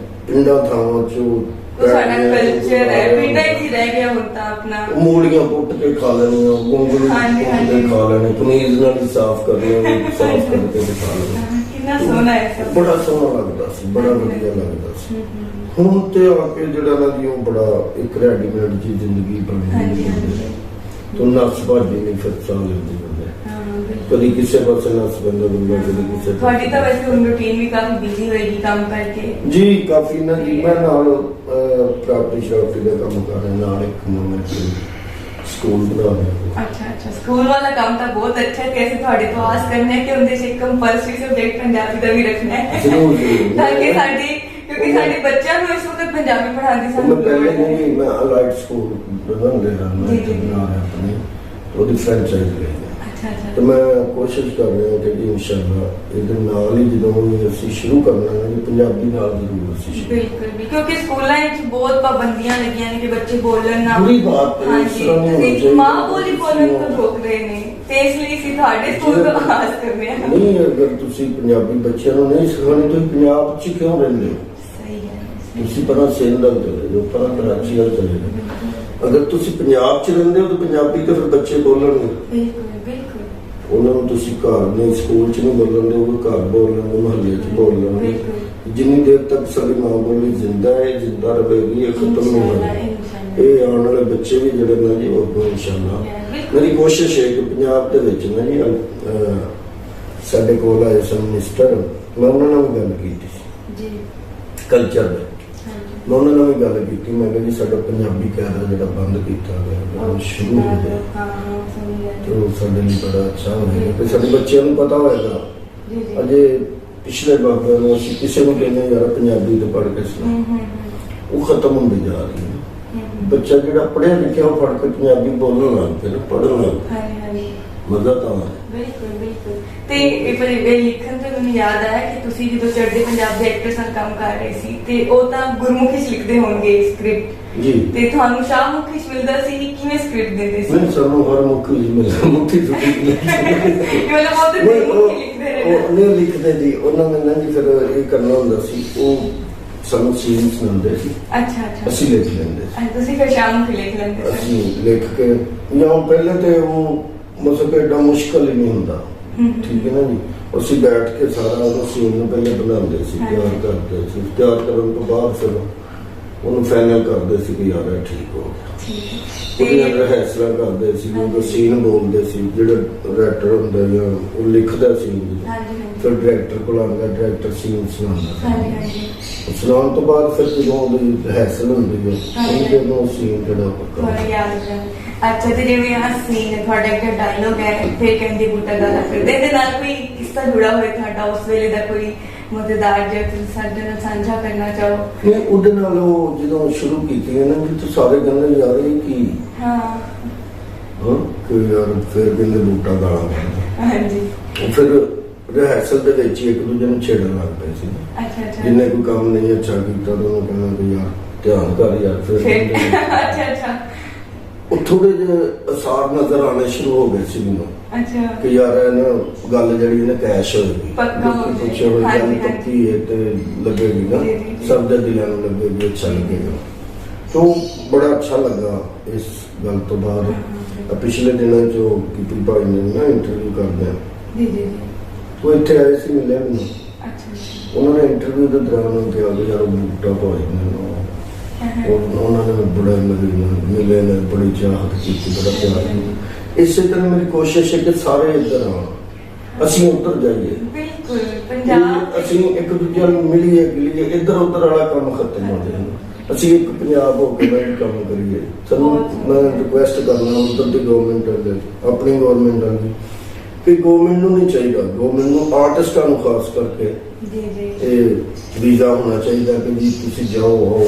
ਪਿੰਡਾਂ ਥਾਵਾਂ ਚ ਉਹ ਸਾਡਾ ਕਲਚਰ ਹੈ ਪਿੰਡਾਂ ਹੀ ਰਹਿ ਗਿਆ ਹੁਣ ਤਾਂ ਆਪਣਾ ਮੂਲੀਆਂ ਪੁੱਟ ਕੇ ਖਾ ਲੈਣੀਆਂ ਗੋਂਗਲੂ ਪੁੱਟ ਕੇ ਖਾ ਲੈਣੇ ਪਨੀਰ ਨਾਲ ਸਾਫ਼ ਕਰਨੇ ਸਾਫ਼ ਕਰਕੇ ਖਾ ਲੈਣੇ ਕਿੰਨਾ ਸੋਹਣਾ ਹੈ ਸਭ ਬੜਾ ਸੋਹਣਾ ਲੱਗਦਾ ਸੀ ਬੜਾ ਵਧੀਆ ਲੱਗਦਾ ਸੀ ਹੁਣ ਤੇ ਆ ਕੇ ਜਿਹੜਾ ਨਾ ਜੀ ਉਹ ਬੜਾ ਇੱਕ ਰੈਡੀਮੇਡ ਜੀ ਜ਼ਿੰਦਗੀ ਬਣ ਗਈ ਹੈ ਤੋਂ ਨਸ ਭਾਜੀ ਨਹੀਂ ਫਿਰ ਚਾਹ ਲੈਂਦੀ ਕਦੀ ਕਿਸੇ ਪਾਸੇ ਨਸ ਬੰਦਾ ਕਦੀ ਕਿਸੇ ਤੁਹਾਡੀ ਤਾਂ ਵੈਸੇ ਹੁਣ ਰੂਟੀਨ ਵੀ ਕਾਫੀ ਬਿਜ਼ੀ ਹੋਏਗੀ ਕੰਮ ਕਰਕੇ ਜੀ ਕਾਫੀ ਨਾ ਜੀ ਮੈਂ ਨਾਲ ਪ੍ਰਾਪਰਟੀ ਸ਼ਾਪਟੀ ਦਾ ਕੰਮ ਕਰ ਰਿਹਾ ਨਾਲ ਇੱਕ ਨਵਾਂ ਸਕੂਲ ਬਣਾ ਰਿਹਾ ਅੱਛਾ ਸਕੂਲ ਵਾਲਾ ਕੰਮ ਤਾਂ ਬਹੁਤ ਅੱਛਾ ਹੈ ਕਿ ਅਸੀਂ ਤੁਹਾਡੇ ਤੋਂ ਆਸ ਕਰਨੇ ਕਿ ਉਹਦੇ ਚ ਕੰਪਲਸਰੀ ਸਬਜੈਕਟ ਪੰਜਾਬੀ ਦਾ ਵੀ ਰੱਖਣਾ ਹੈ ਜ਼ਰੂਰ ਤਾਂ ਕਿ ਕਿਉਂਕਿ ਸਾਡੇ ਬੱਚਿਆਂ ਨੂੰ ਇਸ ਵਕਤ ਪੰਜਾਬੀ ਪੜ੍ਹਾਉਣ ਦੀ ਸਾਨੂੰ ਪਹਿਲੇ ਨਹੀਂ ਮੈਂ ਅਲਾਈਟ ਸਕੂਲ ਬਣਾਉਂਦੇ ਹਾਂ ਮੈਂ ਬਣਾ ਰਿਹਾ ਆਪਣੇ ਉਹਦੀ ਫਰੈਂਚਾਈਜ਼ ਲਈ तो मैं कोशिश कर रहा हूँ कि इंशाल्लाह ਇਹਦੇ ਨਾਲ ਹੀ ਜਦੋਂ ਅਸੀਂ ਸ਼ੁਰੂ ਕਰਨਾ ਹੈ ਪੰਜਾਬੀ ਨਾਲ ਜ਼ਰੂਰ ਅਸੀਂ ਬਿਲਕੁਲ ਕਿਉਂਕਿ ਸਕੂਲਾਂ ਵਿੱਚ ਬਹੁਤ ਪਾਬੰਦੀਆਂ ਲੱਗੀਆਂ ਨੇ ਕਿ ਬੱਚੇ ਬੋਲਣ ਨਾ ਪੂਰੀ ਬਾਤ ਹੈ ਹਾਂਜੀ ਮਾਂ ਬੋਲੀ ਬੋਲਣ ਤੋਂ ਰੋਕ ਰਹੇ ਨੇ ਤੇ ਇਸ ਲਈ ਅਸੀਂ ਤੁਹਾਡੇ ਸਕੂਲ ਤੋਂ ਆਸ ਕਰਦੇ ਹਾਂ ਨਹੀਂ ਅਗਰ ਤੁਸੀਂ ਪੰਜਾਬੀ ਬੱਚਿਆਂ ਨੂੰ ਨਹੀਂ ਸਿਖਾਉਣੀ ਤਾਂ ਪੰਜਾਬ 'ਚ ਕਿਉਂ ਰਹਿੰਦੇ ਹੋ ਸਹੀ ਹੈ ਤੁਸੀਂ ਪਰਾਂ ਸਿੰਧ ਵੱਲ ਚਲੇ ਜਾਓ ਪਰਾਂ ਕਰਾਚੀ ਵੱਲ ਚਲੇ ਜਾਓ ਅਗਰ ਤੁਸੀਂ ਪੰਜਾਬ 'ਚ ਰਹਿੰਦੇ ਹੋ ਤਾਂ ਪੰਜਾਬੀ ਤਾਂ ਫਿਰ ਬੱਚੇ ਬੋਲਣਗੇ ਬਿਲਕੁਲ ਉਹਨਾਂ ਨੂੰ ਤੁਸੀਂ ਘਰ ਨਹੀਂ ਸਕੂਲ 'ਚ ਨਹੀਂ ਬੋਲਣ ਦਿਓ ਘਰ ਬੋਲਣ ਮੁਹੱਲੇ 'ਚ ਬੋਲਣ ਜਿੰਨੀ ਦੇਰ ਤੱਕ ਸਾਡੀ ਮਾਂ ਬੋਲੀ ਜ਼ਿੰਦਾ ਹੈ ਜ਼ਿੰਦਾ ਰਹੇਗੀ ਇਹ ਖਤਮ ਨਹੀਂ ਹੋਣਾ ਇਹ ਆਉਣ ਵਾਲੇ ਬੱਚੇ ਵੀ ਜਿਹੜੇ ਨੇ ਜੀ ਉਹ ਇਨਸ਼ਾਅੱਲਾ ਮੇਰੀ ਕੋਸ਼ਿਸ਼ ਹੈ ਕਿ ਪੰਜਾਬ ਦੇ ਵਿੱਚ ਨਾ ਜੀ ਸਾਡੇ ਕੋਲ ਆਏ ਸਨ ਮਿਨਿਸਟਰ ਮੈਂ ਉਹਨਾਂ ਨਾਲ ਵੀ ਗੱਲ ਕੀਤੀ ਸੀ ਜੀ ਕਲਚਰ ਦੇ ਮੈਂ ਉਹਨਾਂ ਨਾਲ ਵੀ ਗੱਲ ਕੀਤੀ ਮੈਂ ਕਿਹਾ ਜੀ ਸਾਡਾ ਪੰਜਾਬੀ ਕਹਿਣਾ ਜਿਹੜਾ ਬੰਦ ਕੀਤਾ ਗਿਆ ਸ਼ੁਰੂ ਹੋ ਗਿਆ ਉਹ ਸਾਡੇ ਲਈ ਬੜਾ ਅੱਛਾ ਹੋਵੇਗਾ ਕਿ ਸਾਡੇ ਬੱਚਿਆਂ ਨੂੰ ਪਤਾ ਹੋਏਗਾ। ਜੀ ਜੀ ਅਜੇ ਪਿਛਲੇ ਵਕਤ ਨੂੰ ਅਸੀਂ ਕਿਸੇ ਨੂੰ ਕਹਿੰਦੇ ਯਾਰ ਪੰਜਾਬੀ ਤੋਂ ਪੜ੍ਹ ਕੇ ਸੁਣਾ, ਉਹ ਖਤਮ ਹੁੰਦੀ ਜਾ ਰਹੀ ਹੈ। ਬੱਚਾ ਜਿਹੜਾ ਪੜ੍ਹਿਆ ਲਿਖਿਆ ਉਹ ਫੜ ਕੇ ਪੰਜਾਬੀ ਬੋਲਣ ਲੱਗ ਪਿਆ, ਪੜ੍ਹਨ ਲੱਗ ਪਿਆ। ਮਜ਼ਾ ਤਾਂ ਆਉਂਦਾ। ਬਿਲਕੁਲ ਬਿਲਕੁਲ। ਤੇ ਇਹ ਲਿਖਣ ਤੋਂ ਮੈਨੂੰ ਯਾਦ ਆਇਆ ਕਿ ਤੁਸੀਂ ਜਦੋਂ ਚੜ੍ਹਦੇ ਪੰਜਾਬ ਦੇ ਐਕਟਰਸ ਨਾਲ ਕੰਮ ਕਰ ਰਹੇ ਸੀ ਤੇ ਉਹ ਤਾਂ ਗੁਰਮੁਖੀ 'ਚ ਲਿਖਦੇ ਹੋਣਗੇ ਸਕ੍ਰਿਪਟ ਜੀ, ਤੇ ਤੁਹਾਨੂੰ ਸ਼ਾਹਮੁਖੀ 'ਚ ਮਿਲਦਾ ਸੀ, ਕਿਵੇਂ ਸਕ੍ਰਿਪਟ ਦਿੰਦੇ ਸੀ? ਨਹੀਂ ਸਾਨੂੰ ਹਰ ਮੁੱਖ ਜੀ ਮਿਲਦਾ, ਮੁੱਖੀ ਤੋਂ ਮਤਲਬ ਉਹ ਤਾਂ ਗੁਰਮੁਖੀ ਲਿਖਦੇ ਰਹੇ ਉਹ ਨਹੀਂ ਲਿਖਦੇ ਜੀ, ਉਹਨਾਂ ਨੇ ਨਾ ਜੀ ਫਿਰ ਇਹ ਕਰਨਾ ਹੁੰਦਾ ਸੀ, ਉਹ ਸਾਨੂੰ ਸੀਨਸ ਮਿਲਦੇ ਸੀ, ਅੱਛਾ ਅੱਛਾ, ਅਸੀਂ ਲਿਖ ਲੈਂਦੇ ਸੀ। ਤੁਸੀਂ ਫਿਰ ਸ਼ਾਹਮੁਖੀ ਲਿਖ ਲੈਂਦੇ ਸੀ? ਅਸੀਂ ਲਿਖ ਕੇ ਜਾਂ ਪਹਿਲੇ ਤੇ ਉਹ ਮਤਲਬ ਏਡਾ ਮੁਸ਼ਕਲ ਹੀ ਨਹੀਂ ਹੁੰਦਾ, ਠੀਕ ਹੈ ਨਾ ਜੀ। ਅਸੀਂ ਬੈਠ ਕੇ ਸਾਰਾ ਉਹ ਸੀਨ ਨੂੰ ਪਹਿਲੇ ਬਣਾਉਂਦੇ ਸੀ, ਤਿਆਰ ਕਰਦੇ ਸੀ, ਤਿਆਰ ਕਰਨ ਤੋਂ ਬਾਅਦ ਫਿਰ ਉਹਨੂੰ ਫਾਈਨਲ ਕਰਦੇ ਸੀ ਕਿ ਯਾਰ ਇਹ ਠੀਕ ਹੋ ਗਿਆ। ਉਹਦੀਆਂ ਰਿਹਰਸਲਾਂ ਕਰਦੇ ਸੀ, ਉਹ ਸੀਨ ਬੋਲਦੇ ਸੀ, ਜਿਹੜਾ ਡਾਇਰੈਕਟਰ ਹੁੰਦਾ ਜਾਂ ਉਹ ਲਿਖਦਾ ਸੀ, ਫਿਰ ਡਾਇਰੈਕਟਰ ਕੋਲ ਆਉਂਦਾ, ਡਾਇਰੈਕਟਰ ਸੀਨ ਸੁਣਾਉਂਦਾ, ਸੁਣਾਉਣ ਤੋਂ ਬਾਅਦ ਫਿਰ ਜਦੋਂ ਉਹਦੀ ਰਿਹਰਸਲ ਹੁੰਦੀ ਹੈ ਉਹਨੂੰ ਸੀਨ ਜਿਹੜਾ ਪੱਕਾ। ਅੱਛਾ, ਤੇ ਜਿਵੇਂ ਆਹ ਸੀਨ ਤੁਹਾਡਾ ਇੱਕ ਡਾਇਲੋਗ ਹੈ, ਫਿਰ ਕਹਿੰਦੇ ਬੂਟਾ ਗਾਲਾ ਫਿਰਦੇ, ਇਹਦੇ ਨਾਲ ਕੋਈ ਕਿੱਸਾ ਜੁੜਾ ਹੋਇਆ ਤੁਹਾਡਾ ਉਸ ਵੇਲੇ ਦਾ, ਕੋਈ ਮਜ਼ੇਦਾਰ ਜਿਹਾ ਤੁਸੀਂ ਸਾਡੇ ਨਾਲ ਸਾਂਝਾ ਕਰਨਾ ਚਾਹੋ? ਨਹੀਂ, ਉਹਦੇ ਨਾਲ ਉਹ ਜਦੋਂ ਸ਼ੁਰੂ ਕੀਤੀ ਹੈ ਨਾ ਕਿ ਤੂੰ ਸਾਰੇ ਕਹਿੰਦੇ ਯਾਰ ਇਹ ਕੀ ਕਿ ਯਾਰ ਫਿਰ ਕਹਿੰਦੇ ਬੂਟਾ ਗਾਲਾ ਕੱਢਦਾ। ਹਾਂਜੀ, ਉਹ ਫਿਰ ਰਿਹਰਸਲ ਦੇ ਵਿੱਚ ਹੀ ਇੱਕ ਦੂਜੇ ਨੂੰ ਛੇੜਨ ਲੱਗ ਪਏ ਸੀ। ਅੱਛਾ ਅੱਛਾ, ਜਿੰਨੇ ਕੋਈ ਕੰਮ ਨਹੀਂ ਅੱਛਾ ਕੀਤਾ ਤਾਂ ਉਹਨੂੰ ਕਹਿੰਦਾ ਕਿ ਯਾਰ ਧਿਆਨ ਕਰ ਯਾਰ, ਫਿਰ ਅੱਛਾ ਅੱਛਾ, ਉਹ ਥੋੜੇ ਜਿਹੇ ਅਸਾਰ ਨਜ਼ਰ ਆਣੇ ਸ਼ੁਰੂ ਹੋ ਗਏ ਸੀ ਮੈਨੂੰ ਅੱਛਾ ਕਿ ਯਾਰ ਇਹ ਨਾ ਗੱਲ ਜਿਹੜੀ ਨਾ ਕੈਸ਼ ਹੋਏਗੀ, ਕੁਛ ਹੋਏਗੀ, ਗੱਲ ਪੱਕੀ ਹੈ ਤੇ ਲੱਗੇਗੀ ਨਾ, ਸਭ ਦੇ ਦਿਲਾਂ ਨੂੰ ਲੱਗੇਗੀ, ਅੱਛਾ ਲੱਗੇਗਾ। तो बड़ा अच्छा लगा इस गल तो बाद। पिछले दिनों जो कीपी भाई ने ना इंटरव्यू करते हैं वो इतने आए सी मिले मैंने, उन्होंने इंटरव्यू के दौरान कहा कि यार बूटा भाई ने उन्होंने बड़े मिले ने, बड़ी चाहत की, बड़ा प्यार किया। इस तरह मेरी कोशिश है कि सारे इधर आन, असी उधर जाइए, असी एक दूजे मिलीए गिलीए, इधर उधर वाला काम खत्म हो जाए, ਅਸੀਂ ਇੱਕ ਪੰਜਾਬ ਹੋ ਕੇ ਮੈਂ ਕੰਮ ਕਰੀਏ। ਸਾਨੂੰ ਮੈਂ ਰਿਕੁਐਸਟ ਕਰਨਾ ਉਧਰ ਦੀ ਗਵਰਨਮੈਂਟ ਦੇ, ਆਪਣੀ ਗਵਰਨਮੈਂਟ ਦੀ, ਕਿ ਗਵਰਨਮੈਂਟ ਨੂੰ ਨਹੀਂ ਚਾਹੀਦਾ, ਗਵਰਨਮੈਂਟ ਨੂੰ ਆਰਟਿਸਟਾਂ ਨੂੰ ਖਾਸ ਕਰਕੇ ਇਹ ਵੀਜ਼ਾ ਹੋਣਾ ਚਾਹੀਦਾ ਕਿ ਜੀ ਤੁਸੀਂ ਜਾਓ ਆਓ।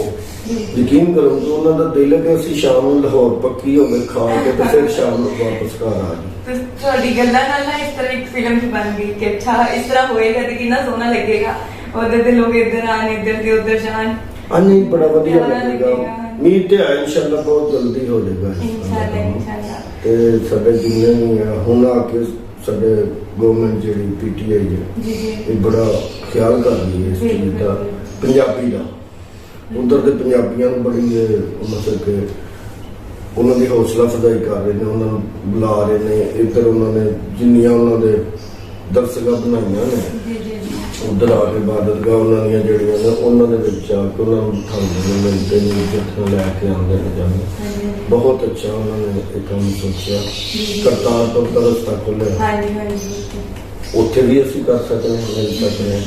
ਯਕੀਨ ਕਰੋ ਕਿ ਉਹਨਾਂ ਦਾ ਦਿਲ ਹੈ ਕਿ ਅਸੀਂ ਸ਼ਾਮ ਨੂੰ ਲਾਹੌਰ ਪੱਕੀ ਹੋ ਕੇ ਖਾ ਕੇ ਤੇ ਫਿਰ ਸ਼ਾਮ ਨੂੰ ਵਾਪਸ ਘਰ ਆ ਜਾਈਏ। ਤੁਹਾਡੀ ਗੱਲਾਂ ਨਾਲ ਨਾ ਇਸ ਤਰ੍ਹਾਂ ਇੱਕ ਫਿਲਮ ਵੀ ਬਣ ਗਈ ਕਿ ਅੱਛਾ ਇਸ ਤਰ੍ਹਾਂ ਹੋਏਗਾ ਤੇ ਕਿੰਨਾ ਸੋਹਣਾ ਲੱਗੇਗਾ, ਉਧਰ ਦੇ ਲੋਕ ਇੱਧਰ ਆਣ, ਇੱਧਰ ਦੇ ਉੱਧਰ ਜਾਣ। हाँ नहीं, बड़ा बढ़िया लगेगा। उम्मीद तो है इंशाल्लाह बहुत जल्दी हो जाएगा ते साडे जिन्ने भी है हुण आके साडे गवर्नमेंट जेडी पीटीआई है ये बड़ा ख्याल कर रही है इस चीज का, पंजाबी का। उधर के पंजाबियों को बड़ी मतलब कि उन्होंने हौसला अफजाई कर रहे हैं, उन्होंने बुला रहे हैं, इधर उन्होंने जिन्नियां उन्होंने दर्शक बनाइया ने उधर आके इबादतगाह उन्होंने जड़ियां ने उन्होंने आके उन्होंने उठाते हैं, मिलते हैं, इज्जत लैके आते हैं जाने। बहुत अच्छा उन्होंने एक काम सोचा, करतारपुर का रस्ता खोलिया, उत्थे भी असीं कर सकते हैं, मिल सकते हैं,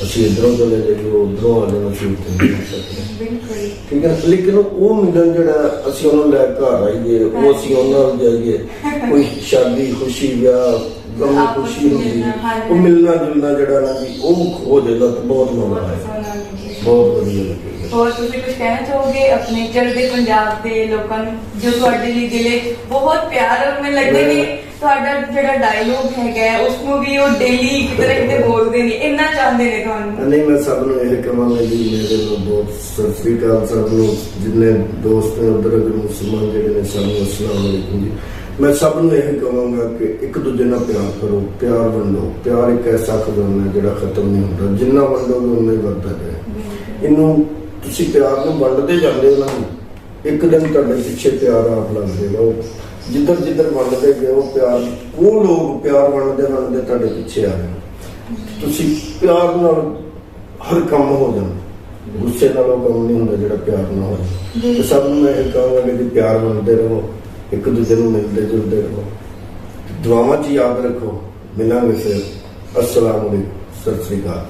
असीं इधरों चले जाइए उधरों आ जाना, असीं उत्थे मिल सकते हैं, ठीक है। लेकिन वो मिलन जिहड़ा असीं उन्होंने लैके घर आइए, वो असीं उन्हां नाल जाइए, कोई शादी खुशी ब्याह गम खुशी होगी, वो मिलना जुलना जड़ा ना जी वो हो जाएगा तो बहुत मजा आएगा, बहुत बढ़िया लगेगा। और तुसी कुछ कहना चाहोगे अपने चढ़दे पंजाब के लोगों जो तुहाडे लई दिले बहुत प्यार, और मैं लगदा कि तुहाडा जेड़ा डायलॉग हैगा उसनु भी वो डेली किते किते बोलदे ने, इन्ना चाहंदे ने तुहानू। नहीं, मैं सब नु यह कहांगा जी, मेरे नु बहुत सत श्री अकाल सब नु, जिन्ने दोस्त ने उधर अगर मुसलमान जेडे ने सब नु अस्सलाम वालेकुम जी। मैं सब नु यही कहूँगा कि एक दूजे नाल प्यार करो, प्यार वंडो। प्यार एक ऐसा खजाना है जिहड़ा खत्म नहीं होता, जिन्ना वंडोगे उन्ना ही वधदा जाए। इनू तुसी प्यार नूं वंडदे जांदे हो ना, एक दिन तुहाडे पिछे प्यार आप लग जाएगा। जिधर जिधर वंडदे गए हो प्यार, वो लोग प्यार वंडदे वंडदे तुहाडे पिछे आ जाए। तुसी प्यार नाल हर काम हो जाए, गुस्से नाल वो काम नहीं हुंदा जिहड़ा प्यार नाल होए। ते सब नूं मैं यही कहूँगा कि प्यार वंडदे रहो, एक दूसरे को मिलते जुलते रहो, दुआवां च याद रखो। मिलांगे फिर। अस्सलाम वालेकुम, सत श्री अकाल।